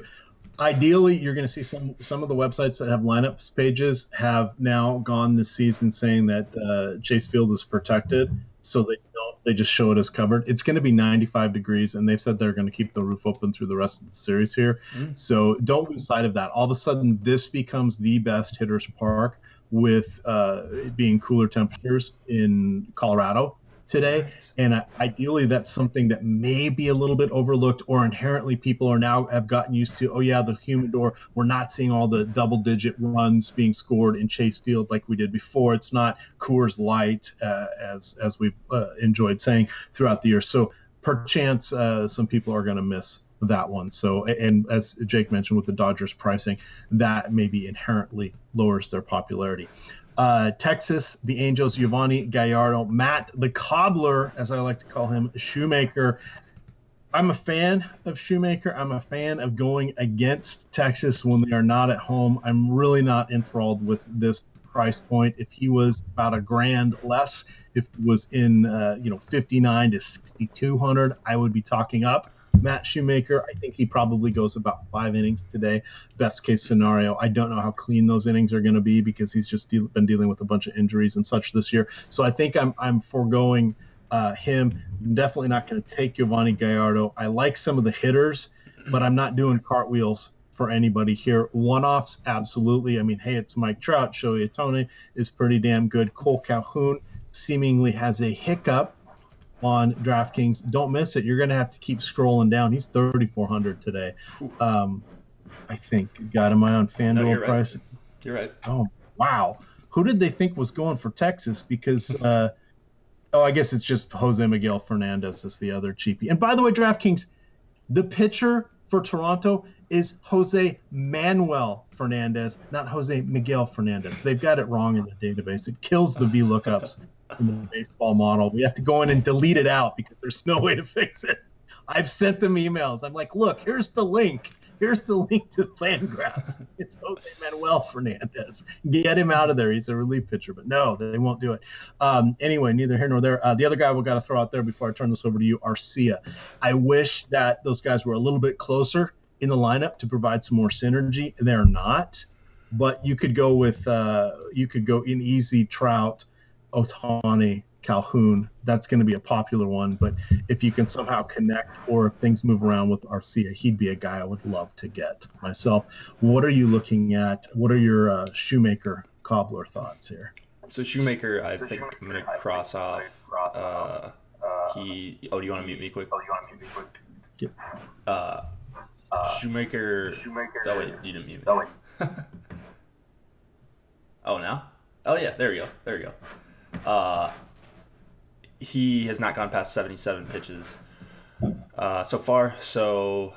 Ideally, you're going to see some of the websites that have lineups pages have now gone this season saying that Chase Field is protected, so they just show it as covered. It's going to be 95 degrees, and they've said they're going to keep the roof open through the rest of the series here. So don't lose sight of that. All of a sudden, this becomes the best hitter's park with it being cooler temperatures in Colorado today. And ideally, that's something that may be a little bit overlooked, or inherently people are now have gotten used to. Oh yeah, the humidor. We're not seeing all the double-digit runs being scored in Chase Field like we did before. It's not Coors Light, as we've enjoyed saying throughout the year. So perchance some people are going to miss that one. So, and as Jake mentioned with the Dodgers pricing, that maybe inherently lowers their popularity. Texas, the Angels, Giovanni Gallardo, Matt the Cobbler, as I like to call him, Shoemaker. I'm a fan of Shoemaker. I'm a fan of going against Texas when they are not at home. I'm really not enthralled with this price point. If he was about a grand less, if it was in 59 to 6,200, I would be talking up Matt Shoemaker. I think he probably goes about 5 innings today. Best case scenario. I don't know how clean those innings are going to be because he's just been dealing with a bunch of injuries and such this year. So I think I'm foregoing him. I'm definitely not going to take Giovanni Gallardo. I like some of the hitters, but I'm not doing cartwheels for anybody here. One-offs, absolutely. I mean, hey, it's Mike Trout. Shohei Ohtani is pretty damn good. Cole Calhoun seemingly has a hiccup on DraftKings. Don't miss it. You're going to have to keep scrolling down. He's 3,400 today. I think. God, am I on FanDuel you're price? Right. You're right. Oh, wow. Who did they think was going for Texas? Because I guess it's just Jose Miguel Fernandez is the other cheapie. And by the way, DraftKings, the pitcher for Toronto is Jose Manuel Fernandez, not Jose Miguel Fernandez. They've got it wrong in the database. It kills the VLOOKUPs in the baseball model. We have to go in and delete it out because there's no way to fix it. I've sent them emails. I'm like, look, here's the link. Here's the link to FanGraphs. It's Jose Manuel Fernandez. Get him out of there. He's a relief pitcher. But no, they won't do it. Anyway, neither here nor there. The other guy we've got to throw out there before I turn this over to you, Arcia. I wish that those guys were a little bit closer in the lineup to provide some more synergy. They're not. But you could go with in easy Trout, Ohtani, Calhoun. That's going to be a popular one. But if you can somehow connect, or if things move around with Arcia, he'd be a guy I would love to get myself. What are you looking at? What are your Shoemaker cobbler thoughts here? So Shoemaker, I think I'm going to cross off. Do you want to mute me quick? Yep. Shoemaker. Oh wait, you didn't mute me. Oh, now? Oh yeah, there you go. He has not gone past 77 pitches so far, so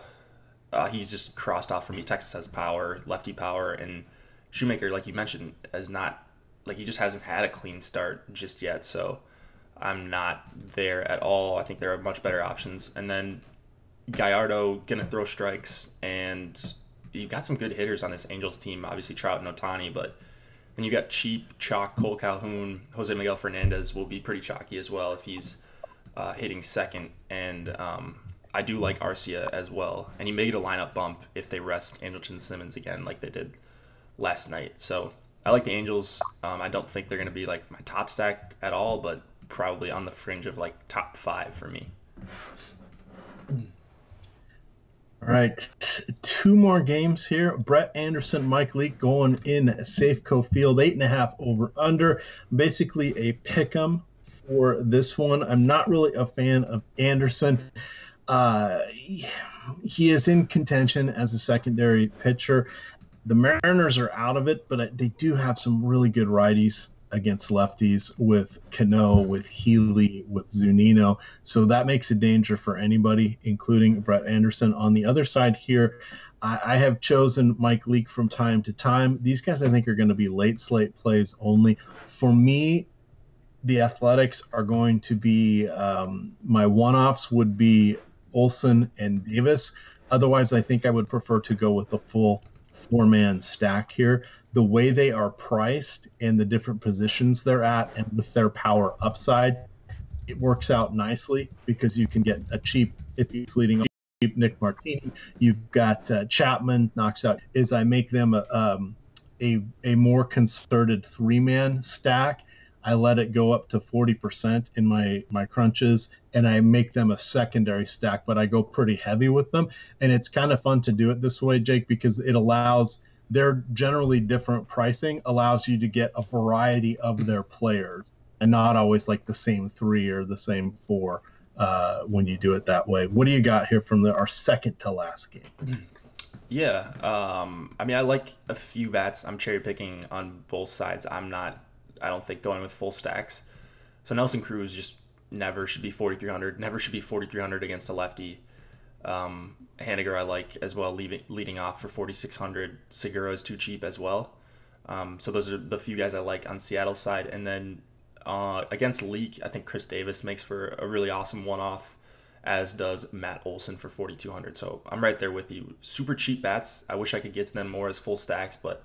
he's just crossed off for me. Texas has power, lefty power, and Shoemaker, like you mentioned, is not, like, he just hasn't had a clean start just yet, so I'm not there at all. I think there are much better options. And then Gallardo going to throw strikes, and you've got some good hitters on this Angels team, obviously Trout and Ohtani, but then you got cheap chalk Cole Calhoun. Jose Miguel Fernandez will be pretty chalky as well if he's hitting second. And I do like Arcia as well. And he made a lineup bump if they rest Andrelton Simmons again like they did last night. So I like the Angels. I don't think they're going to be like my top stack at all, but probably on the fringe of like top 5 for me. All right, 2 more games here. Brett Anderson, Mike Leake going in Safeco Field, 8.5 over under. Basically a pick 'em for this one. I'm not really a fan of Anderson. He is in contention as a secondary pitcher. The Mariners are out of it, but they do have some really good righties against lefties with Cano, with Healy, with Zunino. So that makes a danger for anybody, including Brett Anderson. On the other side here, I have chosen Mike Leake from time to time. These guys I think are going to be late slate plays only. For me, the Athletics are going to be my one-offs would be Olsen and Davis. Otherwise, I think I would prefer to go with the full 4-man stack here. The way they are priced and the different positions they're at, and with their power upside, it works out nicely because you can get a cheap, if he's leading off, cheap Nick Martini. You've got Chapman knocks out. Is I make them a more concerted 3-man stack. I let it go up to 40% in my crunches, and I make them a secondary stack, but I go pretty heavy with them. And it's kind of fun to do it this way, Jake, because it allows their generally different pricing allows you to get a variety of their players and not always like the same 3 or the same 4 when you do it that way. What do you got here from our second to last game? Yeah. I mean, I like a few bats. I'm cherry picking on both sides. I don't think going with full stacks. So Nelson Cruz just never should be 4,300. Never should be 4,300 against a lefty. Haniger I like as well, leading off for 4,600. Segura is too cheap as well. So those are the few guys I like on Seattle's side. And then against Leak, I think Chris Davis makes for a really awesome one-off as does Matt Olson for 4,200. So I'm right there with you. Super cheap bats. I wish I could get to them more as full stacks, but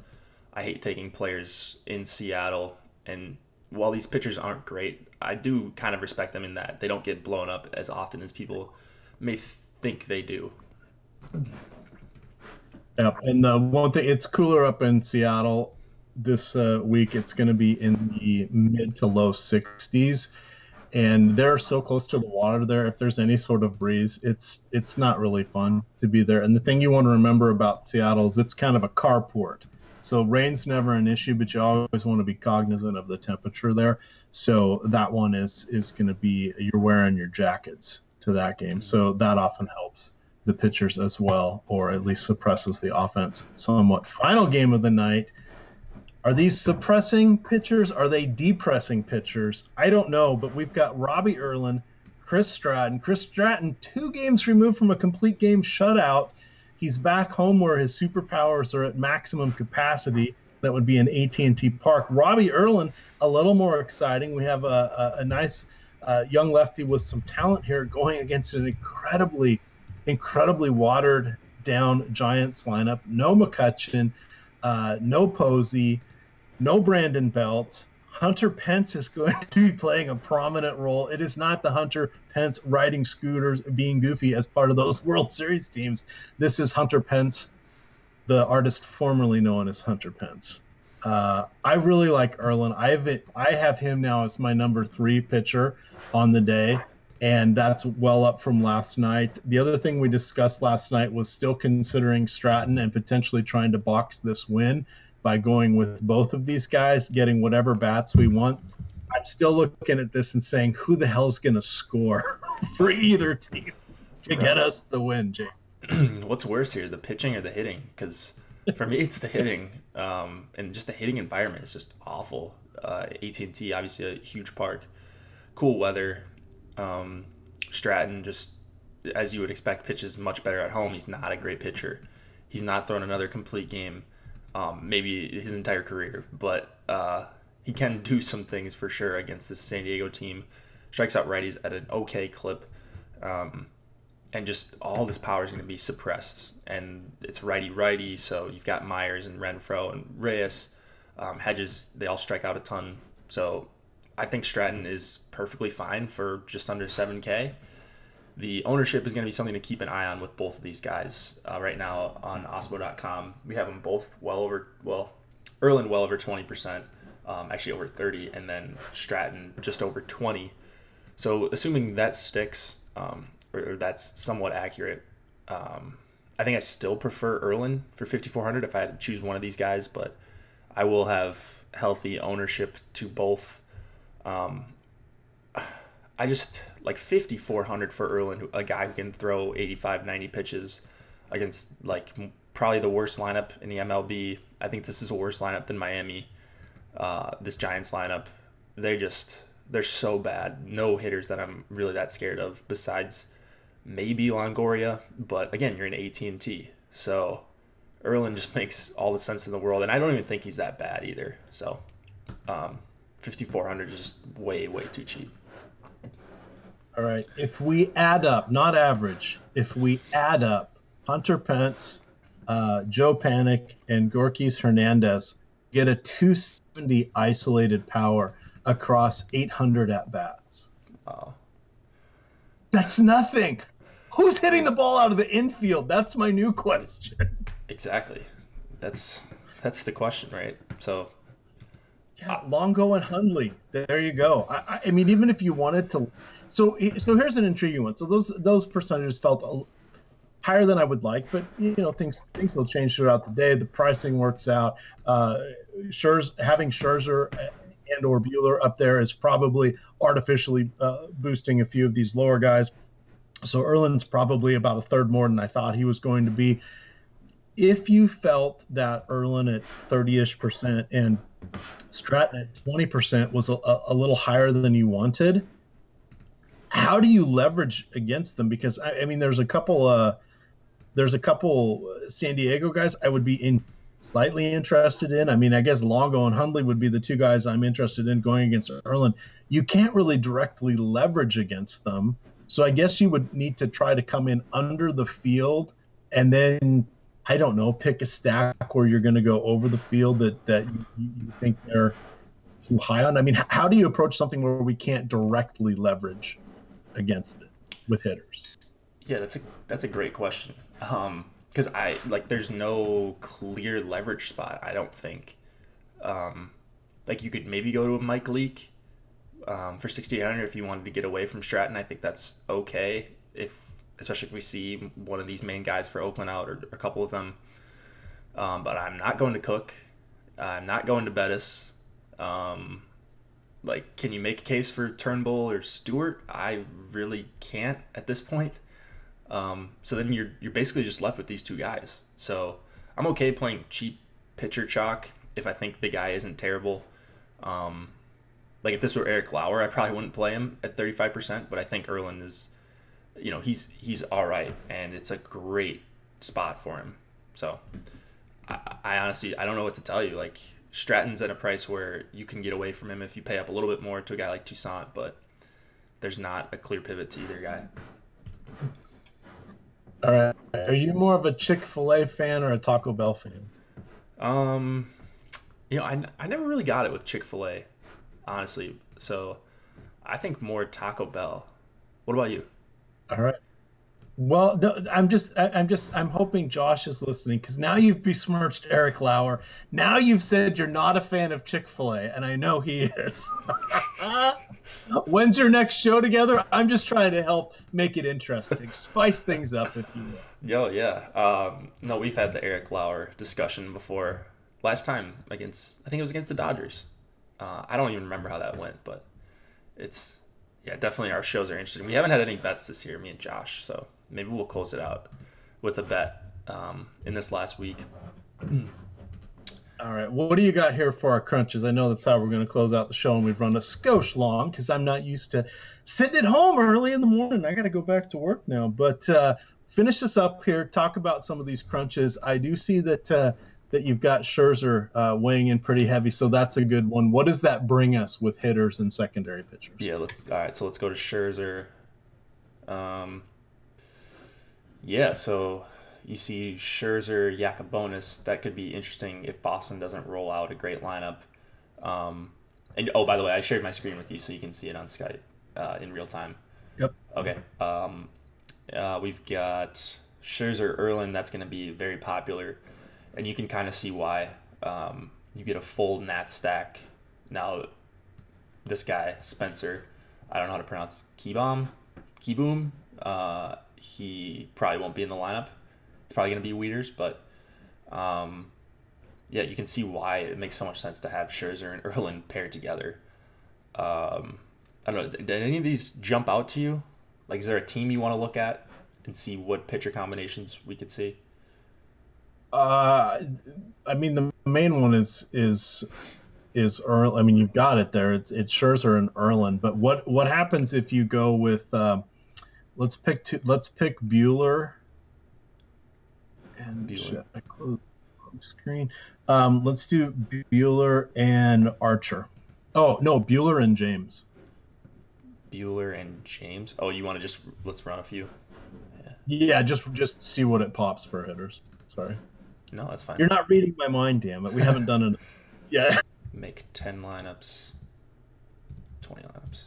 I hate taking players in Seattle. And while these pitchers aren't great, I do kind of respect them in that they don't get blown up as often as people may think they do. Yep. And the one thing, it's cooler up in Seattle this week. It's going to be in the mid to low 60s. And they're so close to the water there. If there's any sort of breeze, it's not really fun to be there. And the thing you want to remember about Seattle is it's kind of a carport. So rain's never an issue, but you always want to be cognizant of the temperature there. So that one is going to be, you're wearing your jackets to that game. So that often helps the pitchers as well, or at least suppresses the offense somewhat. Final game of the night. Are these suppressing pitchers? Are they depressing pitchers? I don't know, but we've got Robbie Erlin, Chris Stratton. Chris Stratton, 2 games removed from a complete game shutout. He's back home where his superpowers are at maximum capacity. That would be in AT&T Park. Robbie Erlin, a little more exciting. We have a nice young lefty with some talent here going against an incredibly watered down Giants lineup. No McCutchen, no Posey, no Brandon Belt. Hunter Pence is going to be playing a prominent role. It is not the Hunter Pence riding scooters being goofy as part of those World Series teams. This is Hunter Pence, the artist formerly known as Hunter Pence. I really like Erlin. I have him now as my number 3 pitcher on the day, and that's well up from last night. The other thing we discussed last night was still considering Stratton and potentially trying to box this win by going with both of these guys, getting whatever bats we want. I'm still looking at this and saying, who the hell's going to score for either team to get us the win, Jake? What's worse here, the pitching or the hitting? Because for me, it's the hitting, and just the hitting environment is just awful. AT&T, obviously a huge park, cool weather. Stratton, just as you would expect, pitches much better at home. He's not a great pitcher. He's not thrown another complete game, maybe his entire career, but he can do some things for sure against this San Diego team. Strikes out righties at an okay clip, and just all this power is going to be suppressed. And it's righty-righty, so you've got Myers and Renfroe and Reyes. Hedges, they all strike out a ton. So I think Stratton is perfectly fine for just under 7K. The ownership is going to be something to keep an eye on with both of these guys. Right now on Osmo.com, we have them both Erlin well over 20%, actually over 30, and then Stratton just over 20. So assuming that sticks, or that's somewhat accurate, I think I still prefer Erlin for 5,400 if I had to choose one of these guys, but I will have healthy ownership to both. I just like 5,400 for Erlin, a guy who can throw 85, 90 pitches against like probably the worst lineup in the MLB. I think this is a worse lineup than Miami. This Giants lineup, they're so bad. No hitters that I'm really that scared of besides maybe Longoria, but again, you're in AT&T, so Erlin just makes all the sense in the world, and I don't even think he's that bad either. So 5,400 is just way too cheap. All right, if we add up, not average, if we add up Hunter Pence, Joe Panic, and Gorkys Hernandez, get a 270 isolated power across 800 at-bats. Oh. That's nothing. Who's hitting the ball out of the infield? That's my new question. Exactly. That's the question, right? So yeah, Longo and Hundley. There you go. I mean, even if you wanted to, so here's an intriguing one. So those percentages felt higher than I would like, but things will change throughout the day. The pricing works out. Having Scherzer and or Bueller up there is probably artificially boosting a few of these lower guys. So Erlin's probably about a third more than I thought he was going to be. If you felt that Erlin at 30-ish% and Stratton at 20% was a little higher than you wanted, how do you leverage against them? Because I mean, there's a couple San Diego guys I would be slightly interested in. I mean, I guess Longo and Hundley would be the two guys I'm interested in going against Erlin. You can't really directly leverage against them. So I guess you would need to try to come in under the field and then, I don't know, pick a stack where you're going to go over the field that you think they're too high on. I mean, how do you approach something where we can't directly leverage against it with hitters? Yeah, that's a great question. Because there's no clear leverage spot. I don't think. Like you could maybe go to a Mike Leake for 6,800 if you wanted to get away from Stratton. I think that's okay especially if we see one of these main guys for Oakland out or a couple of them. But I'm not going to Cook. I'm not going to Bettis. Can you make a case for Turnbull or Stewart? I really can't at this point. So then you're basically just left with these two guys. So I'm okay playing cheap pitcher chalk if I think the guy isn't terrible. If this were Eric Lauer, I probably wouldn't play him at 35%, but I think Erlin is, he's all right, and it's a great spot for him. So I honestly, I don't know what to tell you. Like, Stratton's at a price where you can get away from him if you pay up a little bit more to a guy like Toussaint, but there's not a clear pivot to either guy. All right. Are you more of a Chick-fil-A fan or a Taco Bell fan? I never really got it with Chick-fil-A, honestly. So I think more Taco Bell. What about you? All right. Well, I'm hoping Josh is listening, because now you've besmirched Eric Lauer. Now you've said you're not a fan of Chick-fil-A, and I know he is. When's your next show together? I'm just trying to help make it interesting. Spice things up, if you will. Yo, yeah. No, we've had the Eric Lauer discussion before. Last time I think it was against the Dodgers. I don't even remember how that went, but definitely our shows are interesting. We haven't had any bets this year, me and Josh, so maybe we'll close it out with a bet in this last week. All right, what do you got here for our crunches? I know that's how we're going to close out the show, and we've run a skosh long because I'm not used to sitting at home early in the morning. I got to go back to work now. But finish this up here. Talk about some of these crunches. I do see that you've got Scherzer weighing in pretty heavy, so that's a good one. What does that bring us with hitters and secondary pitchers? Yeah, let's go to Scherzer. So you see Scherzer, Yacobonis. That could be interesting if Boston doesn't roll out a great lineup. And by the way, I shared my screen with you so you can see it on Skype in real time. Yep. Okay. We've got Scherzer, Erlin. That's going to be very popular, and you can kind of see why. You get a full Nat stack. Now, this guy Spencer, I don't know how to pronounce Kieboom. He probably won't be in the lineup. It's probably going to be Wieters, but you can see why it makes so much sense to have Scherzer and Erlin paired together. I don't know. Did any of these jump out to you? Like, is there a team you want to look at and see what pitcher combinations we could see? I mean, the main one is Erlin. I mean, you've got it there. It's Scherzer and Erlin. But what happens if you go with let's pick Buehler. And shit, I closed the screen. Let's do Buehler and Archer. Oh no, Buehler and James. Buehler and James. Oh, you want to let's run a few? Yeah, just see what it pops for hitters. Sorry. No, that's fine. You're not reading my mind, damn it. We haven't done it. Yeah. Make 10 lineups, 20 lineups.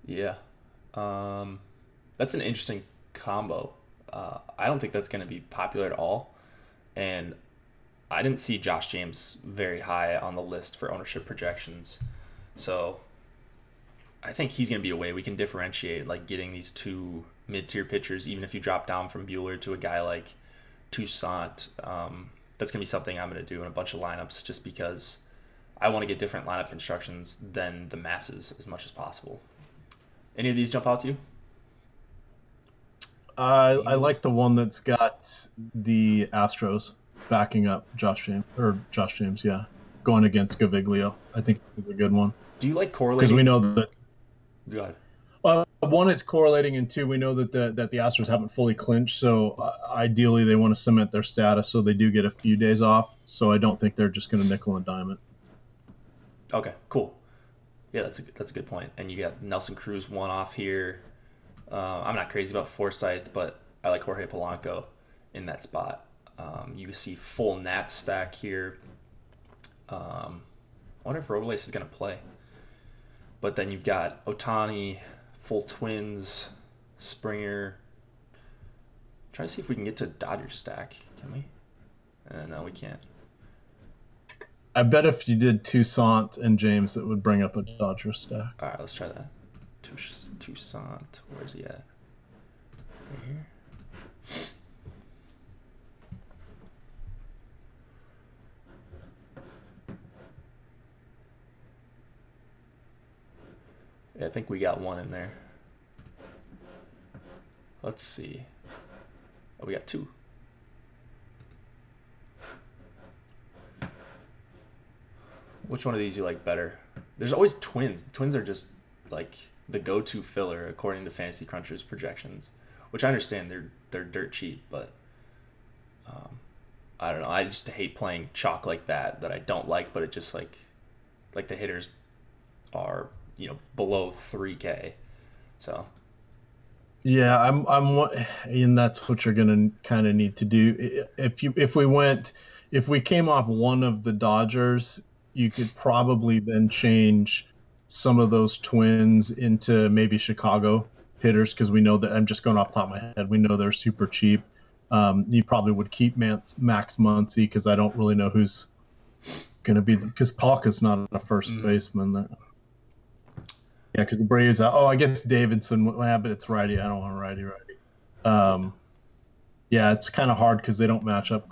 Yeah. That's an interesting combo. I don't think that's going to be popular at all. And I didn't see Josh James very high on the list for ownership projections. So I think he's going to be a way we can differentiate, like getting these two mid-tier pitchers, even if you drop down from Buehler to a guy like Toussaint. That's going to be something I'm going to do in a bunch of lineups just because I want to get different lineup constructions than the masses as much as possible. Any of these jump out to you? I like the one that's got the Astros backing up Josh James, yeah, going against Gaviglio. I think it's a good one. Do you like correlating? Because we know that. Go ahead. One, it's correlating, and two, we know that the Astros haven't fully clinched, so ideally they want to cement their status so they do get a few days off. So I don't think they're just going to nickel and dime it. Okay, cool. Yeah, that's a good point. And you got Nelson Cruz one off here. I'm not crazy about Forsythe, but I like Jorge Polanco in that spot. You see full Nats stack here. I wonder if Robles is going to play. But then you've got Otani, full Twins, Springer. Trying to see if we can get to a Dodgers stack. Can we? No, we can't. I bet if you did Toussaint and James, it would bring up a Dodgers stack. All right, let's try that. Toussaint. Where's he at? Right here. Yeah, I think we got one in there. Let's see. Oh, we got two. Which one of these you like better? There's always Twins. The Twins are just like the go-to filler according to Fantasy Cruncher's projections, which I understand they're dirt cheap, but I don't know. I just hate playing chalk like that I don't like, but it just like the hitters are below 3K, so. Yeah, and that's what you're gonna kind of need to do. If we came off one of the Dodgers, you could probably then change some of those Twins into maybe Chicago hitters, because we know that, I'm just going off the top of my head, we know they're super cheap. You probably would keep Max Muncy, because I don't really know who's going to be, because Palka's not a first baseman there. Yeah, because the Braves, I guess Davidson, but it's righty. I don't want a righty. Yeah, it's kind of hard because they don't match up.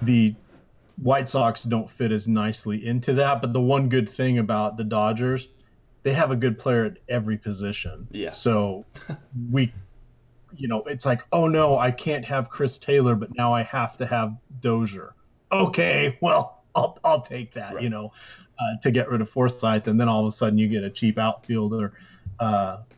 The White Sox don't fit as nicely into that, but the one good thing about the Dodgers, they have a good player at every position. Yeah. So it's like, oh no, I can't have Chris Taylor, but now I have to have Dozier. Okay, well, I'll take that, right. To get rid of Forsythe, and then all of a sudden you get a cheap outfielder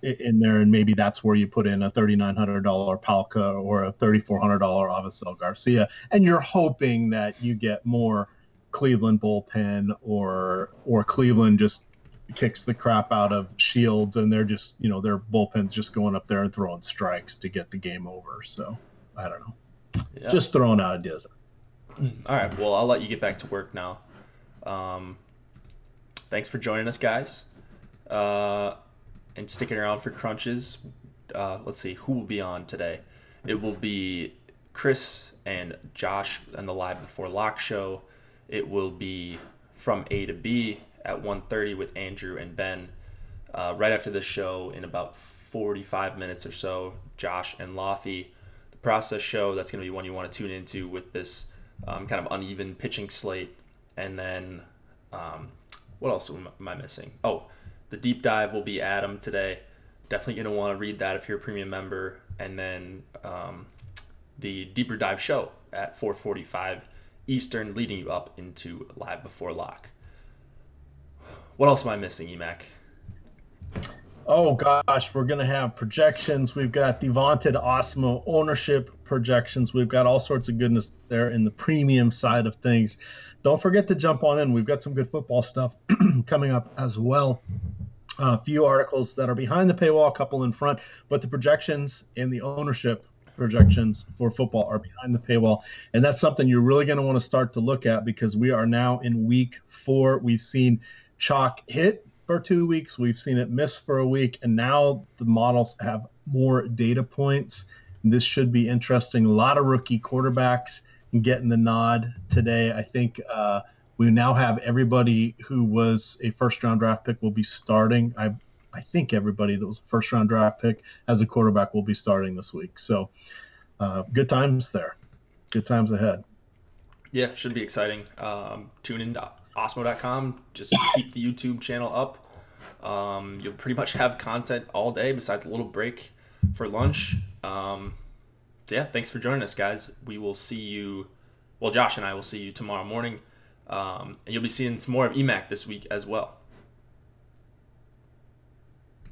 in there, and maybe that's where you put in a $3,900 Palka or a $3,400 Avisail Garcia, and you're hoping that you get more Cleveland bullpen, or Cleveland just kicks the crap out of Shields, and they're just their bullpen's just going up there and throwing strikes to get the game over. So I don't know, just throwing out ideas. All right, well, I'll let you get back to work now. Thanks for joining us, guys, and sticking around for crunches. Let's see who will be on today. It will be Chris and Josh and the Live Before Lock show. It will be From A to B at 1:30 with Andrew and Ben. Right after this show, in about 45 minutes or so, Josh and Lothy. The Process show, that's going to be one you want to tune into with this kind of uneven pitching slate. And then what else am I missing? Oh, the deep dive will be Adam today. Definitely going to want to read that if you're a premium member. And then the deeper dive show at 4:45 Eastern, leading you up into Live Before Lock. What else am I missing, Emac? Oh gosh, we're gonna have projections. We've got the vaunted Osmo ownership projections. We've got all sorts of goodness there in the premium side of things. Don't forget to jump on in. We've got some good football stuff coming up as well. A few articles that are behind the paywall, a couple in front, but the projections and the ownership projections for football are behind the paywall. And that's something you're really going to want to start to look at, because we are now in week 4. We've seen chalk hit for 2 weeks. We've seen it miss for a week. And now the models have more data points. This should be interesting. A lot of rookie quarterbacks getting the nod today. I think we now have everybody who was a first-round draft pick will be starting. I think everybody that was a first-round draft pick as a quarterback will be starting this week. So good times there. Good times ahead. Yeah, should be exciting. Tune in to Osmo.com. Just keep the YouTube channel up. You'll pretty much have content all day besides a little break for lunch. Yeah, thanks for joining us, guys. We will see you, well, Josh and I will see you tomorrow morning. And you'll be seeing some more of EMAC this week as well.